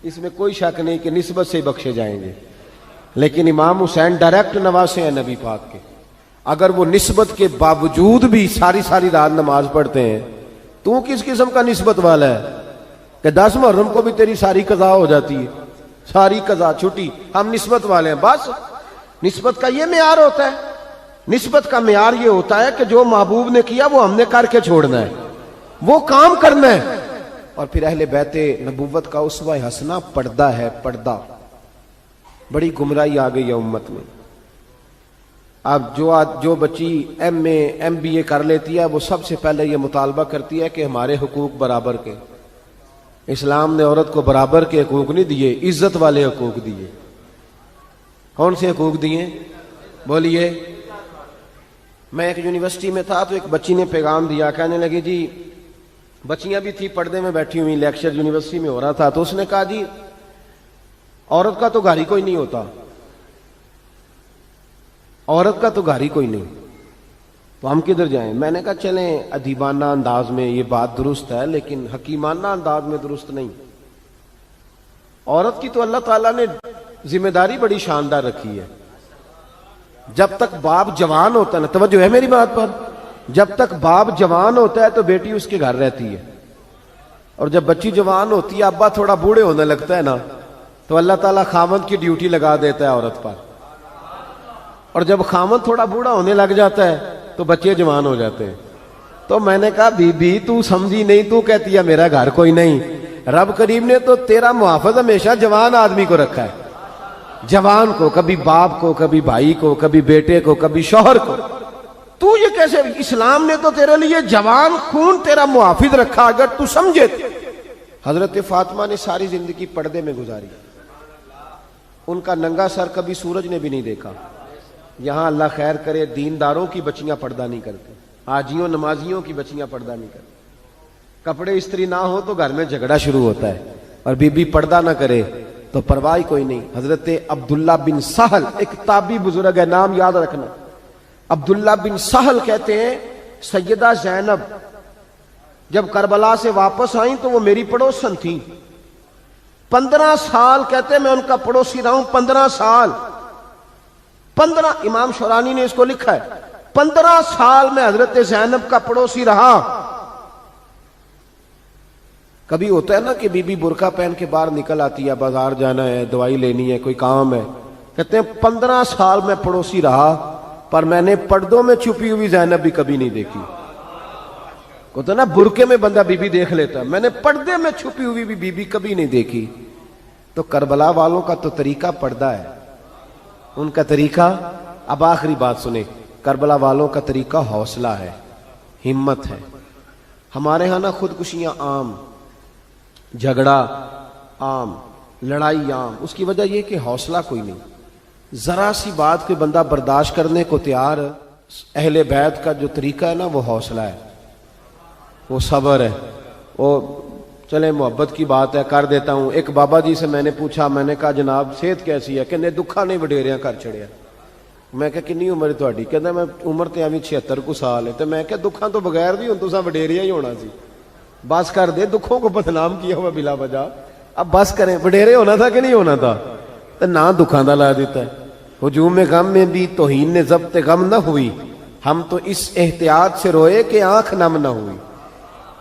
Speaker 2: اس میں کوئی شک نہیں کہ نسبت سے بخشے جائیں گے، لیکن امام حسین ڈائریکٹ نواسے ہیں نبی پاک کے، اگر وہ نسبت کے باوجود بھی ساری ساری رات نماز پڑھتے ہیں، تو کس قسم کا نسبت والا ہے کہ 10 محرم کو بھی تیری ساری قضا ہو جاتی ہے، ساری قضا چھٹی، ہم نسبت والے ہیں۔ بس نسبت کا یہ معیار ہوتا ہے، نسبت کا معیار یہ ہوتا ہے کہ جو محبوب نے کیا وہ ہم نے کر کے چھوڑنا ہے، وہ کام کرنا ہے۔ اور پھر اہل بیت نبوت کا اسوہ حسنہ پردہ ہے، پردہ۔ بڑی گمراہی آ گئی ہے امت میں۔ اب جو بچی MA MBA کر لیتی ہے، وہ سب سے پہلے یہ مطالبہ کرتی ہے کہ ہمارے حقوق برابر کے۔ اسلام نے عورت کو برابر کے حقوق نہیں دیے، عزت والے حقوق دیے۔ کون سے حقوق دیے؟ بولیے۔ میں ایک یونیورسٹی میں تھا تو ایک بچی نے پیغام دیا، کہنے لگی جی، بچیاں بھی تھی پردے میں بیٹھی ہوئی، لیکچر یونیورسٹی میں ہو رہا تھا، تو اس نے کہا جی عورت کا تو گھر ہی کوئی نہیں ہوتا، عورت کا تو گھر ہی کوئی نہیں، تو ہم کدھر جائیں؟ میں نے کہا چلیں ادیبانہ انداز میں یہ بات درست ہے، لیکن حکیمانہ انداز میں درست نہیں۔ عورت کی تو اللہ تعالیٰ نے ذمہ داری بڑی شاندار رکھی ہے۔ جب تک باپ جوان ہوتا ہے نا، توجہ ہے میری بات پر، جب تک باپ جوان ہوتا ہے تو بیٹی اس کے گھر رہتی ہے، اور جب بچی جوان ہوتی ہے، ابا تھوڑا بوڑھے ہونے لگتا ہے نا، تو اللہ تعالیٰ خامند کی ڈیوٹی لگا دیتا ہے عورت پر، اور جب خامند تھوڑا بوڑھا ہونے لگ جاتا ہے تو بچے جوان ہو جاتے ہیں۔ تو میں نے کہا بی بی تو سمجھی نہیں، تو کہتی ہے میرا گھر کوئی نہیں، رب کریم نے تو تیرا محافظ ہمیشہ جوان آدمی کو رکھا ہے، جوان کو، کبھی باپ کو، کبھی بھائی کو، کبھی بیٹے کو، کبھی شوہر کو۔ تو یہ کیسے؟ اسلام نے تو تیرے لیے جوان خون تیرا محافظ رکھا، اگر تو سمجھے۔ حضرت فاطمہ نے ساری زندگی پردے میں گزاری، ان کا ننگا سر کبھی سورج نے بھی نہیں دیکھا۔ یہاں اللہ خیر کرے دینداروں کی بچیاں پردہ نہیں کرتی، حاجیوں نمازیوں کی بچیاں پردہ نہیں کرتی۔ کپڑے استری نہ ہو تو گھر میں جھگڑا شروع ہوتا ہے، اور بی بی پردہ نہ کرے تو پرواہ کوئی نہیں۔ حضرت عبداللہ بن سہل ایک تابعی بزرگ ہے، نام یاد رکھنا، عبداللہ بن سہل کہتے ہیں سیدہ زینب جب کربلا سے واپس آئیں تو وہ میری پڑوسن تھیں، 15 سال کہتے ہیں میں ان کا پڑوسی رہا ہوں، 15 سال، 15، امام شورانی نے اس کو لکھا ہے، 15 سال میں حضرت زینب کا پڑوسی رہا۔ کبھی ہوتا ہے نا کہ بی بی برقع پہن کے باہر نکل آتی ہے، بازار جانا ہے، دوائی لینی ہے، کوئی کام ہے، کہتے ہیں 15 سال میں پڑوسی رہا، پر میں نے پردوں میں چھپی ہوئی زینب بھی کبھی نہیں دیکھی۔ ہوتا ہے نا برقعے میں بندہ بی بی دیکھ لیتا ہے، میں نے پردے میں چھپی ہوئی بھی بی بی کبھی نہیں دیکھی۔ تو کربلا والوں کا تو طریقہ پردہ ہے، ان کا طریقہ، اب آخری بات سنیں، کربلا والوں کا طریقہ حوصلہ ہے، ہمت ہے۔ ہمارے ہاں نا خودکشیاں عام، جھگڑا عام، لڑائی عام، اس کی وجہ یہ کہ حوصلہ کوئی نہیں، ذرا سی بات کے بندہ برداشت کرنے کو تیار۔ اہل بیت کا جو طریقہ ہے نا وہ حوصلہ ہے، وہ صبر ہے، وہ چلے محبت کی بات ہے کر دیتا ہوں۔ ایک بابا جی سے میں نے پوچھا، میں نے کہا جناب صحت کیسی ہے؟ کہ دکھا نہیں وڈیریاں کر چھڑیا۔ میں کہا کنی عمر تھوڑی؟ کہتا میں عمر تے ایویں 76 کو سال ہے۔ تو میں کہا دکھاں تو بغیر بھی ہوں تساں وڈیریا ہی ہونا سی، بس کر دے، دکھوں کو بدنام کیا ہوا بلا وجہ، اب بس کریں۔ وڈیرے ہونا تھا کہ نہیں ہونا تھا؟ تو نہ دکھاں دا لا دیتا ہے۔ ہجوم غم میں بھی توہین نے ضبط غم نہ ہوئی، ہم تو اس احتیاط سے روئے کہ آنکھ نم نہ ہوئی۔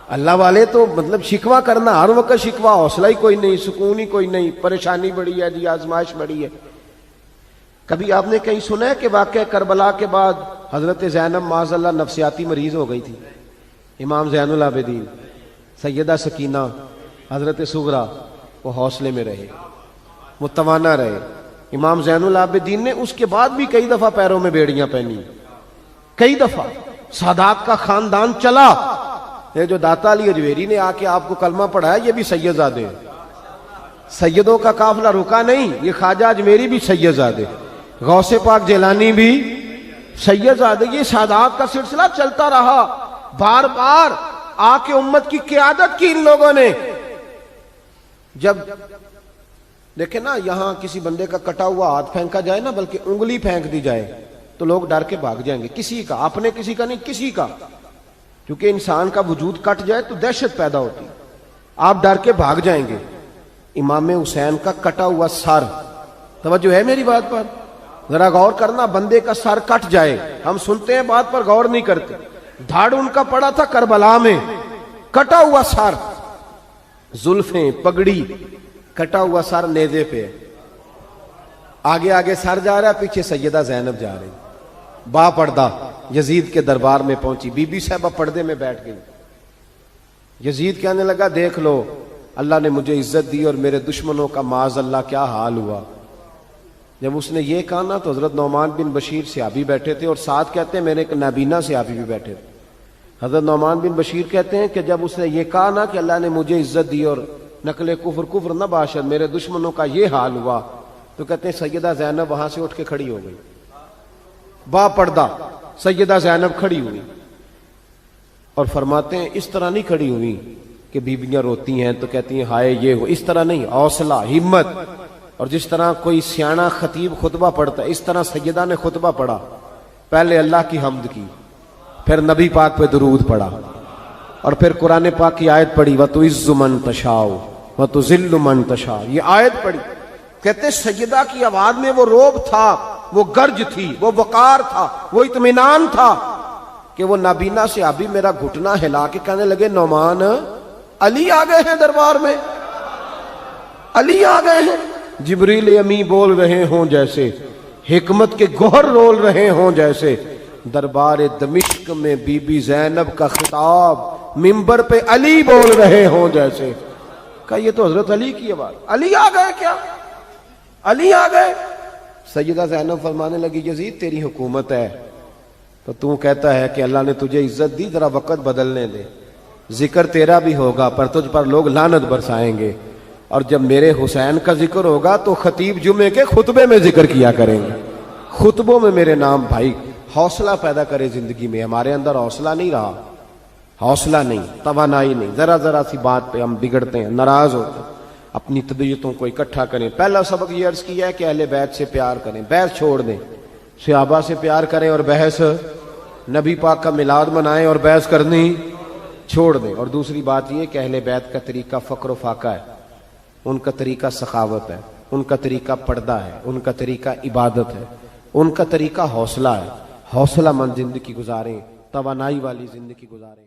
Speaker 2: اللہ والے تو مطلب شکوہ کرنا ہر وقت شکوہ، حوصلہ ہی کوئی نہیں، سکون ہی کوئی نہیں، پریشانی بڑی ہے جی، آزمائش بڑی ہے۔ کبھی آپ نے کہیں سنا ہے کہ واقعہ کربلا کے بعد حضرت زینب معاذ اللہ نفسیاتی مریض ہو گئی تھی. امام زین العابدین، سیدہ سکینہ، حضرت صغرا، وہ حوصلے میں رہے، متوانا رہے. امام زین العابدین نے اس کے بعد بھی کئی دفعہ پیروں میں بیڑیاں پہنی، کئی دفعہ. سادات کا خاندان چلا. یہ جو داتا علی اجویری نے آ کے آپ کو کلمہ پڑھایا یہ بھی سید زادے ہیں. سیدوں کا قافلہ رکا نہیں، یہ خواجہ اجمیری بھی سید زادے، غوث پاک جیلانی بھی سید زادے. یہ سادات کا سلسلہ چلتا رہا. بار بار آ کے امت کی قیادت کی ان لوگوں نے. جب دیکھیں نا یہاں کسی بندے کا کٹا ہوا ہاتھ پھینکا جائے نا، بلکہ انگلی پھینک دی جائے تو لوگ ڈر کے بھاگ جائیں گے. کسی کا، اپنے کسی کا نہیں، کسی کا. کیونکہ انسان کا وجود کٹ جائے تو دہشت پیدا ہوتی، آپ ڈر کے بھاگ جائیں گے. امام حسین کا کٹا ہوا سر، توجہ ہے میری بات پر؟ ذرا غور کرنا. بندے کا سر کٹ جائے، ہم سنتے ہیں بات پر غور نہیں کرتے. دھاڑ ان کا پڑا تھا کربلا میں، کٹا ہوا سر، زلفیں، پگڑی، کٹا ہوا سر نیزے پہ. آگے آگے سر جا رہا ہے، پیچھے سیدہ زینب جا رہی، با پردہ یزید کے دربار میں پہنچی. بی بی صاحبہ پردے میں بیٹھ گئی. یزید کہنے لگا دیکھ لو اللہ نے مجھے عزت دی اور میرے دشمنوں کا معاذ اللہ کیا حال ہوا. جب اس نے یہ کہا نا تو حضرت نعمان بن بشیر صحابی بیٹھے تھے، اور ساتھ کہتے ہیں میرے ایک نابینا صحابی بھی بیٹھے تھے. حضرت نعمان بن بشیر کہتے ہیں کہ جب اس نے یہ کہا نا کہ اللہ نے مجھے عزت دی اور نقل کفر نہ باشد میرے دشمنوں کا یہ حال ہوا، تو کہتے ہیں سیدہ زینب وہاں سے اٹھ کے کھڑی ہو گئی. با پردہ سیدہ زینب کھڑی ہوئی اور فرماتے ہیں اس طرح نہیں کھڑی ہوئی کہ بیویاں روتی ہیں تو کہتی ہیں ہائے یہ ہو، اس طرح نہیں، حوصلہ، ہمت. اور جس طرح کوئی سیاںا خطیب خطبہ پڑھتا ہے اس طرح سیدہ نے خطبہ پڑھا. پہلے اللہ کی حمد کی، پھر نبی پاک پہ درود پڑھا، اور پھر قرآن پاک کی آیت پڑھی وَتُعِزُّ مَن تَشَاءُ وَتُذِلُّ مَن تَشَاءُ. یہ آیت پڑھی. کہتے سیدہ کی آواز میں وہ روب تھا، وہ گرج تھی، وہ وقار تھا، وہ اطمینان تھا کہ وہ نابینا صحابی میرا گھٹنا ہلا کے کہنے لگے نعمان علی آ گئے ہیں دربار میں، علی آ گئے ہیں. جبریل امی بول رہے ہوں جیسے، حکمت کے گوہر رول رہے ہوں جیسے. دربار دمشق میں بی بی زینب کا خطاب منبر پہ علی بول رہے ہوں جیسے. کہا یہ تو حضرت علی کی آواز. علی آ گئے کیا؟ علی آ گئے. سیدہ زینب فرمانے لگی یزید تیری حکومت ہے تو تو کہتا ہے کہ اللہ نے تجھے عزت دی، ذرا وقت بدلنے دے. ذکر تیرا بھی ہوگا پر تجھ پر لوگ لعنت برسائیں گے، اور جب میرے حسین کا ذکر ہوگا تو خطیب جمعے کے خطبے میں ذکر کیا کریں گے، خطبوں میں میرے نام. بھائی حوصلہ پیدا کرے زندگی میں. ہمارے اندر حوصلہ نہیں رہا، حوصلہ نہیں، توانائی نہیں. ذرا سی بات پہ ہم بگڑتے ہیں، ناراض ہوتے ہیں. اپنی طبیعتوں کو اکٹھا کریں. پہلا سبق یہ عرض کیا ہے کہ اہل بیت سے پیار کریں، بحث چھوڑ دیں. صحابہ سے پیار کریں اور بحث، نبی پاک کا میلاد منائیں اور بحث کرنی چھوڑ دیں. اور دوسری بات یہ کہ اہل بیت کا طریقہ فقر و فاقہ ہے، ان کا طریقہ سخاوت ہے، ان کا طریقہ پردہ ہے، ان کا طریقہ عبادت ہے، ان کا طریقہ حوصلہ ہے. حوصلہ مند زندگی گزاریں، توانائی والی زندگی گزاریں.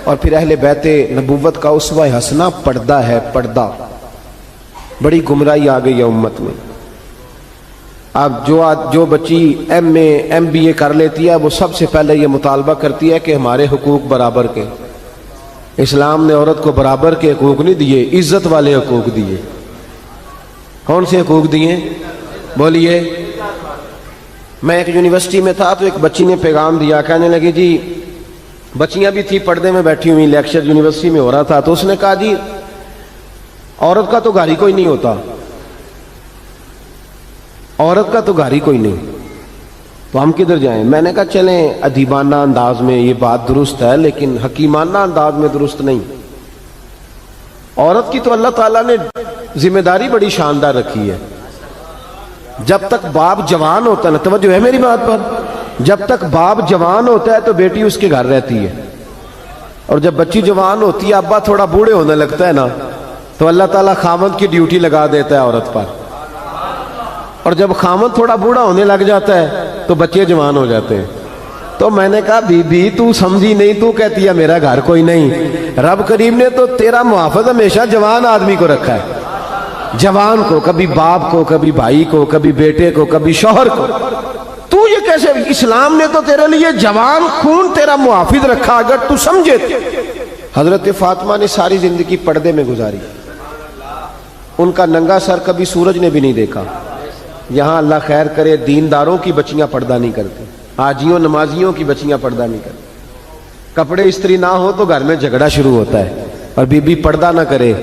Speaker 2: اور پھر اہل بیت نبوت کا اسوہ حسنہ پردہ ہے. پردہ بڑی گمراہی آ گئی ہے امت میں. اب جو بچی ایم بی اے کر لیتی ہے وہ سب سے پہلے یہ مطالبہ کرتی ہے کہ ہمارے حقوق برابر کے. اسلام نے عورت کو برابر کے حقوق نہیں دیے، عزت والے حقوق دیے. کون سے حقوق دیے بولیے؟ میں ایک یونیورسٹی میں تھا تو ایک بچی نے پیغام دیا، کہنے لگی جی بچیاں بھی تھی پردے میں بیٹھی ہوئی، لیکچر یونیورسٹی میں ہو رہا تھا، تو اس نے کہا جی عورت کا تو گھر ہی کوئی نہیں ہوتا، عورت کا تو گھر ہی کوئی نہیں، تو ہم کدھر جائیں؟ میں نے کہا چلیں ادیبانہ انداز میں یہ بات درست ہے لیکن حکیمانہ انداز میں درست نہیں. عورت کی تو اللہ تعالیٰ نے ذمہ داری بڑی شاندار رکھی ہے. جب تک باپ جوان ہوتا ہے نا، توجہ ہے میری بات پر، جب تک باپ جوان ہوتا ہے تو بیٹی اس کے گھر رہتی ہے، اور جب بچی جوان ہوتی ہے ابا تھوڑا بوڑھے ہونے لگتا ہے نا تو اللہ تعالیٰ خامد کی ڈیوٹی لگا دیتا ہے عورت پر. اور جب خامد تھوڑا بوڑھا ہونے لگ جاتا ہے تو بچے جوان ہو جاتے ہیں. تو میں نے کہا بی بی تو سمجھی نہیں، تو کہتی ہے میرا گھر کوئی نہیں. رب کریم نے تو تیرا محافظ ہمیشہ جوان آدمی کو رکھا ہے، جوان کو، کبھی باپ کو، کبھی بھائی کو، کبھی بیٹے کو، کبھی شوہر کو. تو یہ کیسے؟ اسلام نے تو تیرے لیے جوان خون تیرا محافظ رکھا اگر تو سمجھے۔ حضرت فاطمہ نے ساری زندگی پردے میں گزاری، ان کا ننگا سر کبھی سورج نے بھی نہیں دیکھا۔ یہاں اللہ خیر کرے دینداروں کی بچیاں پردہ نہیں کرتی، حاجیوں نمازیوں کی بچیاں پردہ نہیں کرتی۔ کپڑے استری نہ ہو تو گھر میں جھگڑا شروع ہوتا ہے، اور بی بی پردہ نہ کرے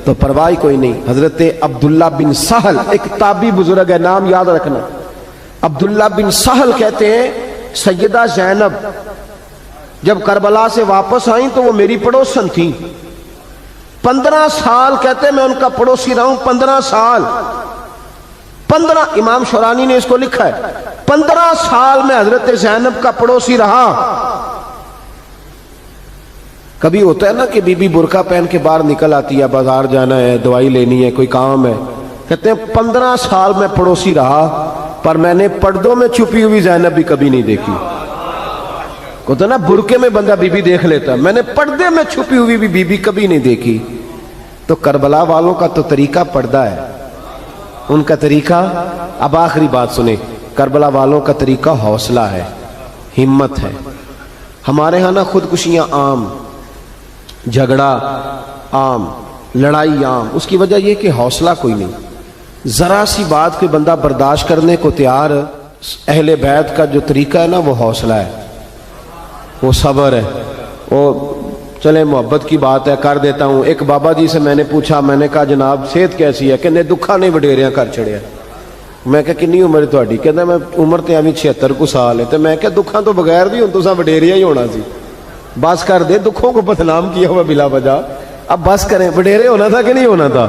Speaker 2: تو پرواہ کوئی نہیں۔ حضرت عبداللہ بن سہل ایک تابعی بزرگ ہے، نام یاد رکھنا، عبداللہ بن سہل کہتے ہیں سیدہ زینب جب کربلا سے واپس آئیں تو وہ میری پڑوسن تھیں، 15 سال کہتے ہیں میں ان کا پڑوسی رہا ہوں، 15 سال، 15 امام شورانی نے اس کو لکھا ہے، 15 سال میں حضرت زینب کا پڑوسی رہا۔ کبھی ہوتا ہے نا کہ بی بی برقع پہن کے باہر نکل آتی ہے، بازار جانا ہے، دوائی لینی ہے، کوئی کام ہے، کہتے ہیں 15 سال میں پڑوسی رہا پر میں نے پردوں میں چھپی ہوئی زینب بھی کبھی نہیں دیکھی۔ کہتے ہیں نا برقعے میں بندہ بی بی دیکھ لیتا، میں نے پردے میں چھپی ہوئی بھی بی بی کبھی نہیں دیکھی۔ تو کربلا والوں کا تو طریقہ پردہ ہے، ان کا طریقہ، اب آخری بات سنیں، کربلا والوں کا طریقہ حوصلہ ہے، ہمت ہے۔ ہمارے ہاں نا خودکشیاں عام، جھگڑا عام، لڑائی عام، اس کی وجہ یہ کہ حوصلہ کوئی نہیں، ذرا سی بات کوئی بندہ برداشت کرنے کو تیار۔ اہل بیت کا جو طریقہ ہے نا وہ حوصلہ ہے، وہ صبر ہے، وہ چلے محبت کی بات ہے کر دیتا ہوں۔ ایک بابا جی سے میں نے پوچھا، میں نے کہا جناب صحت کیسی ہے؟ کہ دکھا نہیں وڈیریاں کر چھڑیا۔ میں کہا کنی عمر تہاڈی؟ کہندا میں عمر تے ایویں 76 کو سال ہے۔ تے میں کہا دکھاں تو بغیر بھی ہن تساں وڈیریا ہی ہونا سی، بس کر دے، دکھوں کو بدنام کیا ہوا بلا وجہ، اب بس کریں، وڈیرے ہونا تھا کہ نہیں ہونا تھا؟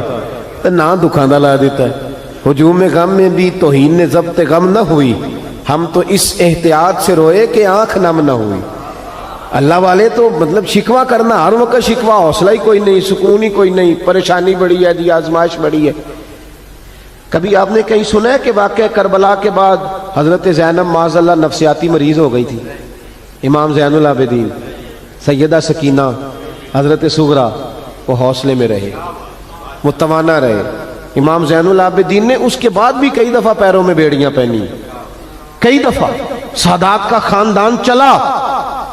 Speaker 2: تو نہ دکھاں دا لا دیتا ہے۔ ہجوم غم میں بھی توہین نے ضبط غم نہ ہوئی، ہم تو اس احتیاط سے روئے کہ آنکھ نم نہ ہوئی۔ اللہ والے تو مطلب شکوہ کرنا ہر وقت شکوہ، حوصلہ ہی کوئی نہیں، سکون ہی کوئی نہیں، پریشانی بڑی ہے جی، آزمائش بڑی ہے۔ کبھی آپ نے کہیں سنا ہے کہ واقعہ کربلا کے بعد حضرت زینب معاذ اللہ نفسیاتی مریض ہو گئی تھی؟ امام زین العابدین، سیدہ سکینہ، حضرت صغرا، وہ حوصلے میں رہے، متوانا رہے۔ امام زین العابدین نے اس کے بعد بھی کئی دفعہ پیروں میں بیڑیاں پہنی، کئی دفعہ۔ سادات کا خاندان چلا،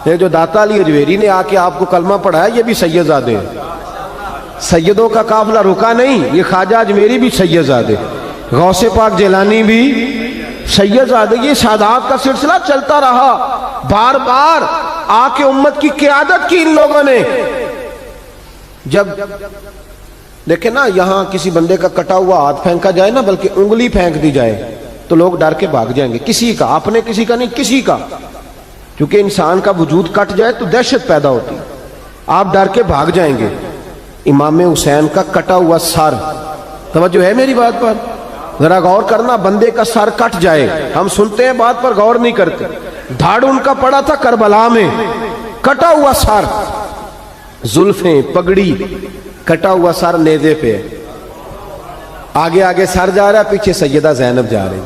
Speaker 2: یہ جو داتا علی اجویری نے آ کے آپ کو کلمہ پڑھایا یہ بھی سید زادے ہیں، سیدوں کا قافلہ رکا نہیں، یہ خواجہ اجمیری بھی سید زادے، غوث پاک جیلانی بھی سید زادے، یہ سادات کا سلسلہ چلتا رہا۔ بار بار آ کے امت کی قیادت کی ان لوگوں نے۔ جب دیکھیں نا یہاں کسی بندے کا کٹا ہوا ہاتھ پھینکا جائے نا، بلکہ انگلی پھینک دی جائے تو لوگ ڈر کے بھاگ جائیں گے، کسی کا، اپنے کسی کا نہیں، کسی کا، کیونکہ انسان کا وجود کٹ جائے تو دہشت پیدا ہوتی، آپ ڈر کے بھاگ جائیں گے۔ امام حسین کا کٹا ہوا سر، توجہ ہے میری بات پر؟ ذرا غور کرنا، بندے کا سر کٹ جائے، ہم سنتے ہیں بات پر غور نہیں کرتے۔ دھاڑ ان کا پڑا تھا کربلا میں، کٹا ہوا سر، زلفیں، پگڑی، کٹا ہوا سر نیزے پہ، آگے آگے سر جا رہا ہے، پیچھے سیدہ زینب جا رہی،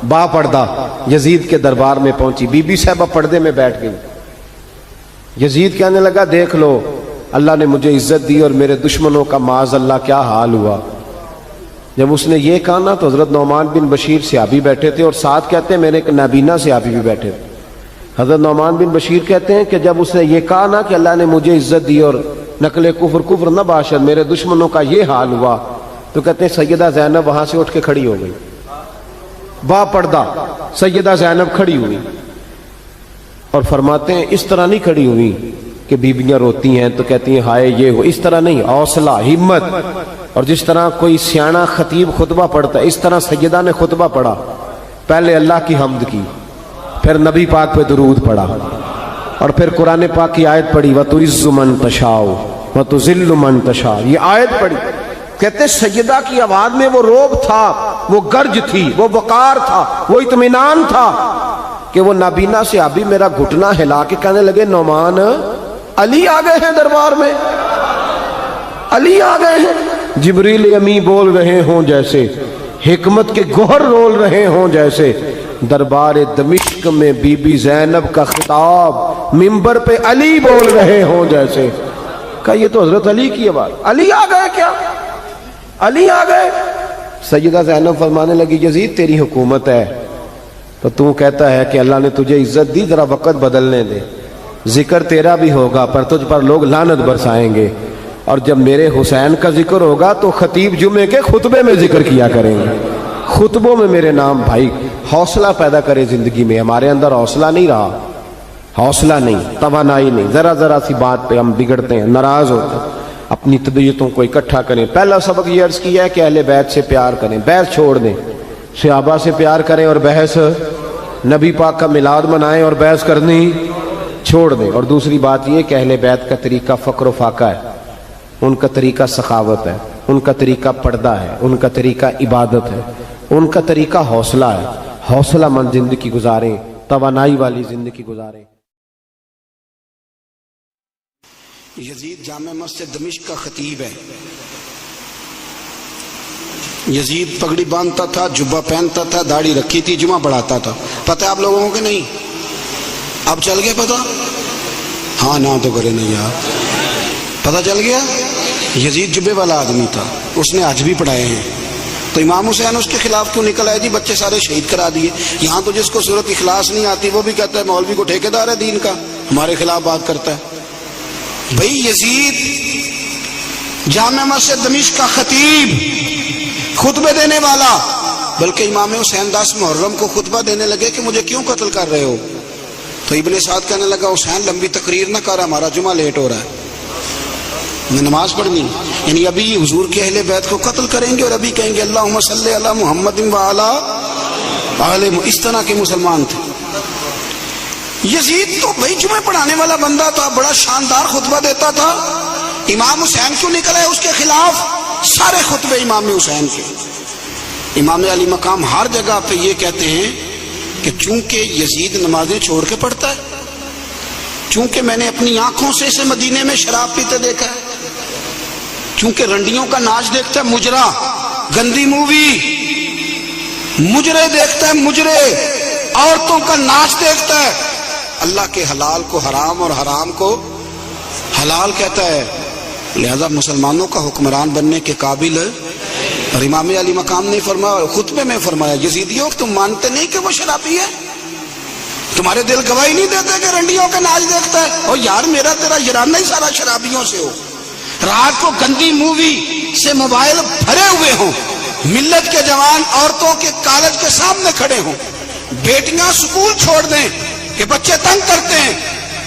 Speaker 2: با پردہ یزید کے دربار میں پہنچی، بی بی صاحبہ پردے میں بیٹھ گئی۔ یزید کہنے لگا دیکھ لو اللہ نے مجھے عزت دی اور میرے دشمنوں کا معاذ اللہ کیا حال ہوا۔ جب اس نے یہ کہا نا تو حضرت نعمان بن بشیر صحابی بیٹھے تھے، اور ساتھ کہتے ہیں میرے ایک نابینا صحابی بھی بیٹھے تھے۔ حضرت نعمان بن بشیر کہتے ہیں کہ جب اس نے یہ کہا نا کہ اللہ نے مجھے عزت دی اور نقل کفر نہ باشد، میرے دشمنوں کا یہ حال ہوا، تو کہتے ہیں سیدہ زینب وہاں سے اٹھ کے کھڑی ہو گئی، با پردہ سیدہ زینب کھڑی ہوئی، اور فرماتے ہیں اس طرح نہیں کھڑی ہوئی کہ بیویاں روتی ہیں تو کہتی ہیں ہائے یہ ہو، اس طرح نہیں، حوصلہ، ہمت۔ اور جس طرح کوئی سیاںا خطیب خطبہ پڑھتا ہے اس طرح سیدہ نے خطبہ پڑھا، پہلے اللہ کی حمد کی، پھر نبی پاک پہ درود پڑھا، اور پھر قرآن پاک کی آیت پڑھی وَتُعِزُّ مَن تَشَاءُ وَتُذِلُّ مَن تَشَاءُ، یہ آیت پڑھی۔ کہتے سیدہ کی آواز میں وہ روب تھا، وہ گرج تھی، وہ وقار تھا، وہ اطمینان تھا کہ وہ نابینا صحابی میرا گھٹنا ہلا کے کہنے لگے نعمان علی آ گئے ہیں دربار میں، علی آ گئے ہیں۔ جبریل امی بول رہے ہوں جیسے، حکمت کے گوہر رول رہے ہوں جیسے، دربار دمشق میں بی بی زینب کا خطاب منبر پہ علی بول رہے ہوں جیسے۔ کہا یہ تو حضرت علی کی آواز، علی آ گئے کیا؟ علی آ گئے؟ سیدہ زینب فرمانے لگی یزید تیری حکومت ہے، تو تو کہتا ہے کہ اللہ نے تجھے عزت دی، ذرا وقت بدلنے دے، ذکر تیرا بھی ہوگا پر تجھ پر لوگ لعنت برسائیں گے، اور جب میرے حسین کا ذکر ہوگا تو خطیب جمعے کے خطبے میں ذکر کیا کریں گے، خطبوں میں میرے نام۔ بھائی حوصلہ پیدا کرے زندگی میں، ہمارے اندر حوصلہ نہیں رہا، حوصلہ نہیں، توانائی نہیں، ذرا ذرا سی بات پہ ہم بگڑتے ہیں، ناراض ہوتے ہیں، اپنی طبیعتوں کو اکٹھا کریں۔ پہلا سبق یہ عرض کیا ہے کہ اہل بیت سے پیار کریں، بحث چھوڑ دیں، صحابہ سے پیار کریں اور بحث، نبی پاک کا میلاد منائیں اور بحث کرنی چھوڑ دیں۔ اور دوسری بات یہ کہ اہل بیت کا طریقہ فقر و فاقہ ہے، ان کا طریقہ سخاوت ہے، ان کا طریقہ پردہ ہے، ان کا طریقہ عبادت ہے، ان کا طریقہ حوصلہ ہے۔ حوصلہ مند زندگی گزاریں، توانائی والی زندگی گزاریں۔
Speaker 1: یزید جامع مسجد دمشق کا خطیب ہے۔ یزید پگڑی باندھتا تھا، جبہ پہنتا تھا، داڑھی رکھی تھی، جمعہ پڑھاتا تھا۔ پتہ ہے آپ لوگوں کو کہ نہیں؟ اب چل گیا پتہ؟ ہاں نہ تو کرے نہیں یار، پتہ چل گیا؟ یزید جبے والا آدمی تھا، اس نے حج بھی پڑھائے ہیں۔ تو امام حسین اس کے خلاف کیوں نکل آئے؟ جی بچے سارے شہید کرا دیے۔ یہاں تو جس کو صورت اخلاص نہیں آتی وہ بھی کہتا ہے مولوی کو ٹھیکیدار ہے دین کا، ہمارے خلاف بات کرتا ہے۔ بھئی یزید جامع مسجد دمشق کا خطیب، خطبے دینے والا، بلکہ امام حسین 10 محرم کو خطبہ دینے لگے کہ مجھے کیوں قتل کر رہے ہو؟ تو ابن سعد کہنے لگا حسین لمبی تقریر نہ کر، ہمارا جمعہ لیٹ ہو رہا ہے، میں نماز پڑھنی۔ یعنی ابھی حضور کے اہل بیت کو قتل کریں گے اور ابھی کہیں گے اللہم صلی علی محمد وعلی آل، اس طرح کے مسلمان تھے۔ یزید تو بھائی جمعہ پڑھانے والا بندہ تھا، بڑا شاندار خطبہ دیتا تھا، امام حسین کیوں نکلے اس کے خلاف؟ سارے خطبے امام حسین کے۔ امام علی مقام ہر جگہ پہ یہ کہتے ہیں کہ چونکہ یزید نمازیں چھوڑ کے پڑھتا ہے، چونکہ میں نے اپنی آنکھوں سے اسے مدینے میں شراب پیتے دیکھا ہے، چونکہ رنڈیوں کا ناچ دیکھتا ہے، مجرا، گندی مووی، مجرے دیکھتا ہے، مجرے، عورتوں کا ناچ دیکھتا ہے، اللہ کے حلال کو حرام اور حرام کو حلال کہتا ہے، لہذا مسلمانوں کا حکمران بننے کے قابل ہے۔ اور امام علی مقام نے فرمایا، خطبے میں فرمایا، یزیدیوں تم مانتے نہیں کہ وہ شرابی ہے؟ تمہارے دل گواہی نہیں دیتے کہ رنڈیوں کا ناچ دیکھتا ہے؟ اور یار میرا تیرا یارانہ ہی سارا شرابیوں سے ہو، رات کو گندی مووی سے موبائل بھرے ہوئے ہوں، ملت کے جوان عورتوں کے کالج کے سامنے کھڑے ہوں، بیٹیاں سکول چھوڑ دیں کہ بچے تنگ کرتے ہیں،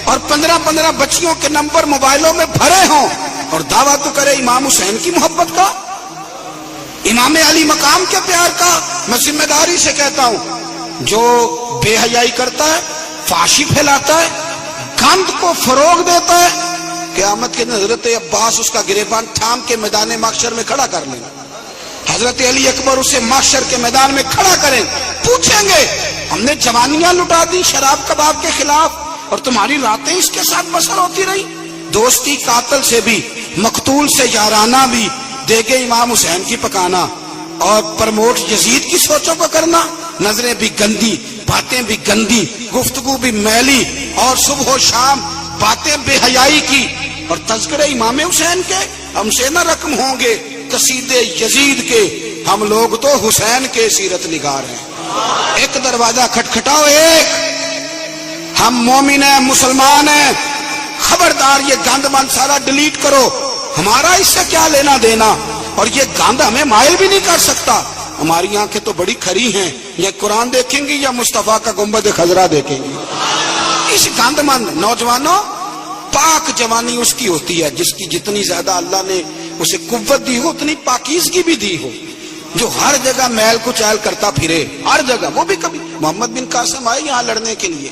Speaker 1: اور 15 بچیوں کے نمبر موبائلوں میں بھرے ہوں، اور دعویٰ تو کرے امام حسین کی محبت کا، امام علی مقام کے پیار کا۔ میں ذمہ داری سے کہتا ہوں، جو بے حیائی کرتا ہے، فحاشی پھیلاتا ہے، گند کو فروغ دیتا ہے، قیامت کے حضرت عباس اس کا گریبان تھام کے میدان محشر میں کھڑا کر لیں، حضرت علی اکبر اسے محشر کے میدان میں کھڑا کریں، پوچھیں گے ہم نے جوانیاں لٹا دی شراب کباب کے خلاف اور تمہاری راتیں اس کے ساتھ بسر ہوتی رہی؟ دوستی قاتل سے بھی، مقتول سے یارانہ بھی، دیگے امام حسین کی پکانا اور پرموٹ یزید کی سوچوں کو کرنا، نظریں بھی گندی، باتیں بھی گندی، گفتگو بھی میلی، اور صبح و شام باتیں بے حیائی کی، اور تذکرے امام حسین کے ہم سے نہ رقم ہوں گے قصیدے یزید کے، ہم لوگ تو حسین کے سیرت نگار ہیں۔ ایک دروازہ کھٹکھٹاؤ، ایک، ہم مومن ہیں، مسلمان ہیں، خبردار یہ گند مند سارا ڈیلیٹ کرو، ہمارا اس سے کیا لینا دینا، اور یہ گند ہمیں مائل بھی نہیں کر سکتا۔ ہماری آنکھیں تو بڑی کھری ہیں، یا قرآن دیکھیں گی یا مصطفیٰ کا گنبد خضرا دیکھیں گی۔ اس گند مند نوجوانوں، پاک جوانی اس کی ہوتی ہے جس کی جتنی زیادہ اللہ نے اسے قوت دی ہو اتنی پاکیزگی بھی دی ہو، جو ہر جگہ میل کچیل کرتا پھرے، ہر جگہ۔ وہ بھی کبھی محمد بن قاسم آئے یہاں لڑنے کے لیے،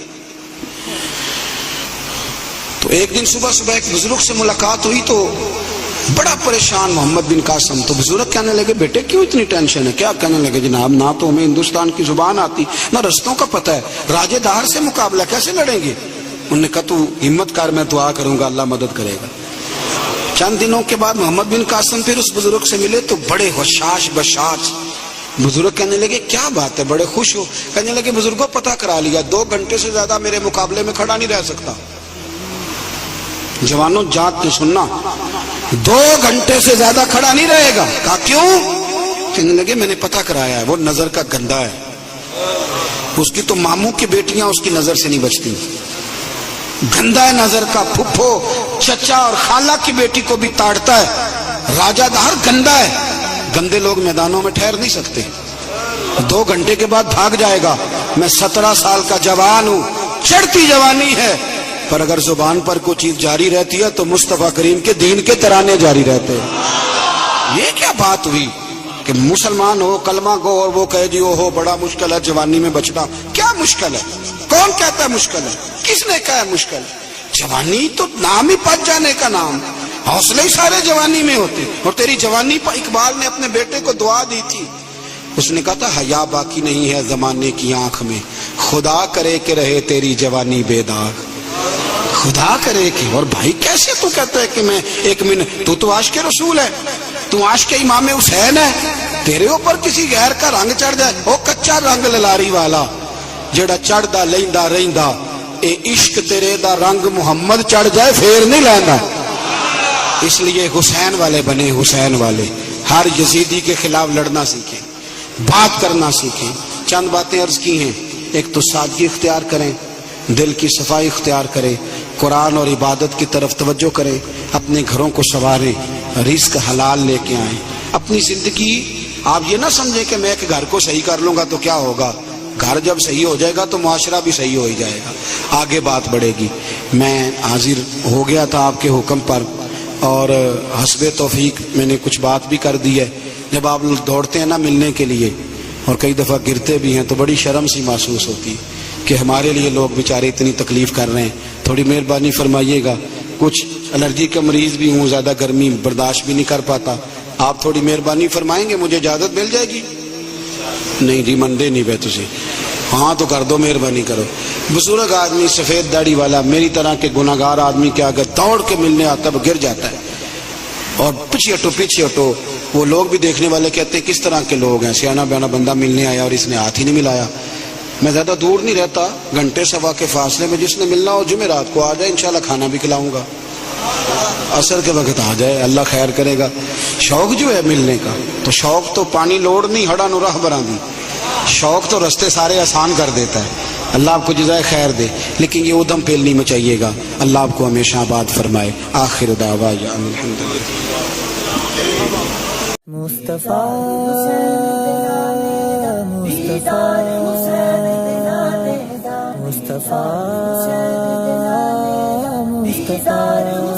Speaker 1: تو ایک دن صبح ایک بزرگ سے ملاقات ہوئی تو بڑا پریشان محمد بن قاسم۔ تو بزرگ کہنے لگے بیٹے کیوں اتنی ٹینشن ہے؟ کیا؟ کہنے لگے جناب نہ تو ہمیں ہندوستان کی زبان آتی، نہ رستوں کا پتہ ہے، راجے دار سے مقابلہ کیسے لڑیں گے؟ انہوں نے کہا تو ہمت کر، میں دعا کروں گا اللہ مدد کرے گا۔ چند دنوں کے بعد محمد بن قاسم پھر اس بزرگ سے ملے تو بڑے حشاش بشاش، بزرگ کہنے لگے کیا بات ہے، بڑے خوش ہو؟ کہنے لگے بزرگوں پتہ کرا لیا، 2 گھنٹے سے زیادہ میرے مقابلے میں کھڑا نہیں رہ سکتا۔ جوانوں جات نے سننا، 2 گھنٹے سے زیادہ کھڑا نہیں رہے گا۔ کہا کیوں؟ کہنے لگے میں نے پتہ کرایا ہے، وہ نظر کا گندا ہے،
Speaker 3: اس کی تو ماموں کی بیٹیاں اس کی نظر سے نہیں بچتی. گندا ہے نظر کا، پھپھو چچا اور خالہ کی بیٹی کو بھی تاڑتا ہے. راجہ دار گندا ہے. گندے لوگ میدانوں میں ٹھہر نہیں سکتے. 2 گھنٹے کے بعد بھاگ جائے گا. میں 17 سال کا جوان ہوں، چڑھتی جوانی ہے، پر اگر زبان پر کوئی چیز جاری رہتی ہے تو مصطفیٰ کریم کے دین کے ترانے جاری رہتے ہیں. یہ کیا بات ہوئی کہ مسلمان ہو، کلمہ گو، اور وہ کہے جی اوہو بڑا مشکل ہے جوانی میں بچنا. کیا مشکل ہے؟ کون کہتا ہے مشکل ہے؟ کس نے کہا ہے مشکل؟ جوانی تو نام ہی پچ جانے کا نام. حوصلے ہی سارے جوانی میں ہوتے. اور تیری جوانی پر اقبال نے اپنے بیٹے کو دعا دی تھی. اس نے کہا تھا حیا باقی نہیں ہے زمانے کی آنکھ میں، خدا کرے کہ رہے تیری جوانی بے داغ. خدا کرے کہ. اور بھائی کیسے تو کہتا ہے کہ میں 1 منٹ، تو عاشق رسول ہے، تو عاشق امام حسین ہے، تیرے اوپر کسی غیر کا رنگ چڑھ جائے. او کچا رنگ للاری والا جڑا چڑھدا لیندا رہندا، اے عشق تیرے دا رنگ محمد چڑھ جائے پھر نہیں لیندا. اس لیے حسین والے بنے، حسین والے. ہر یزیدی کے خلاف لڑنا سیکھیں، بات کرنا سیکھیں. چند باتیں عرض کی ہیں. ایک تو سادگی اختیار کریں، دل کی صفائی اختیار کریں، قرآن اور عبادت کی طرف توجہ کریں، اپنے گھروں کو سنواریں، رزق حلال لے کے آئیں. اپنی زندگی آپ یہ نہ سمجھیں کہ میں ایک گھر کو صحیح کر لوں گا تو کیا ہوگا. گھر جب صحیح ہو جائے گا تو معاشرہ بھی صحیح ہو ہی جائے گا، آگے بات بڑھے گی. میں حاضر ہو گیا تھا آپ کے حکم پر، اور حسب توفیق میں نے کچھ بات بھی کر دی ہے. جب آپ لوگ دوڑتے ہیں نا ملنے کے لیے اور کئی دفعہ گرتے بھی ہیں تو بڑی شرم سی محسوس ہوتی کہ ہمارے لیے لوگ بیچارے اتنی تکلیف کر رہے ہیں. تھوڑی مہربانی فرمائیے گا. کچھ الرجی کا مریض بھی ہوں، زیادہ گرمی برداشت بھی نہیں کر پاتا. آپ تھوڑی مہربانی فرمائیں گے، مجھے اجازت مل جائے گی؟ نہیں جی منڈے نہیں پہ تجھے. ہاں تو کر دو، مہربانی کرو. بزرگ آدمی سفید داڑھی والا میری طرح کے گناہگار آدمی کے اگر دوڑ کے ملنے آتا وہ گر جاتا ہے. اور پیچھے ہٹو پیچھے ہٹو. وہ لوگ بھی دیکھنے والے کہتے ہیں کس طرح کے لوگ ہیں، سیانا بیانا بندہ ملنے آیا اور اس نے ہاتھ ہی نہیں ملایا. میں زیادہ دور نہیں رہتا، گھنٹے سوا کے فاصلے میں. جس نے ملنا ہو جمعرات کو آ جائے، انشاءاللہ کھانا بھی کھلاؤں گا. عصر کے وقت آ جائے، اللہ خیر کرے گا. شوق جو ہے ملنے کا، تو شوق تو پانی لوڑ نہیں ہڑا نو راہ برا دی. شوق تو رستے سارے آسان کر دیتا ہے. اللہ آپ کو جزائے خیر دے. لیکن یہ ادم پیل نہیں مچائیے گا. اللہ آپ کو ہمیشہ آباد فرمائے. آخر دعوانا الحمدللہ.
Speaker 4: مصطفیٰ مصطفیٰ مصطفیٰ مصطفیٰ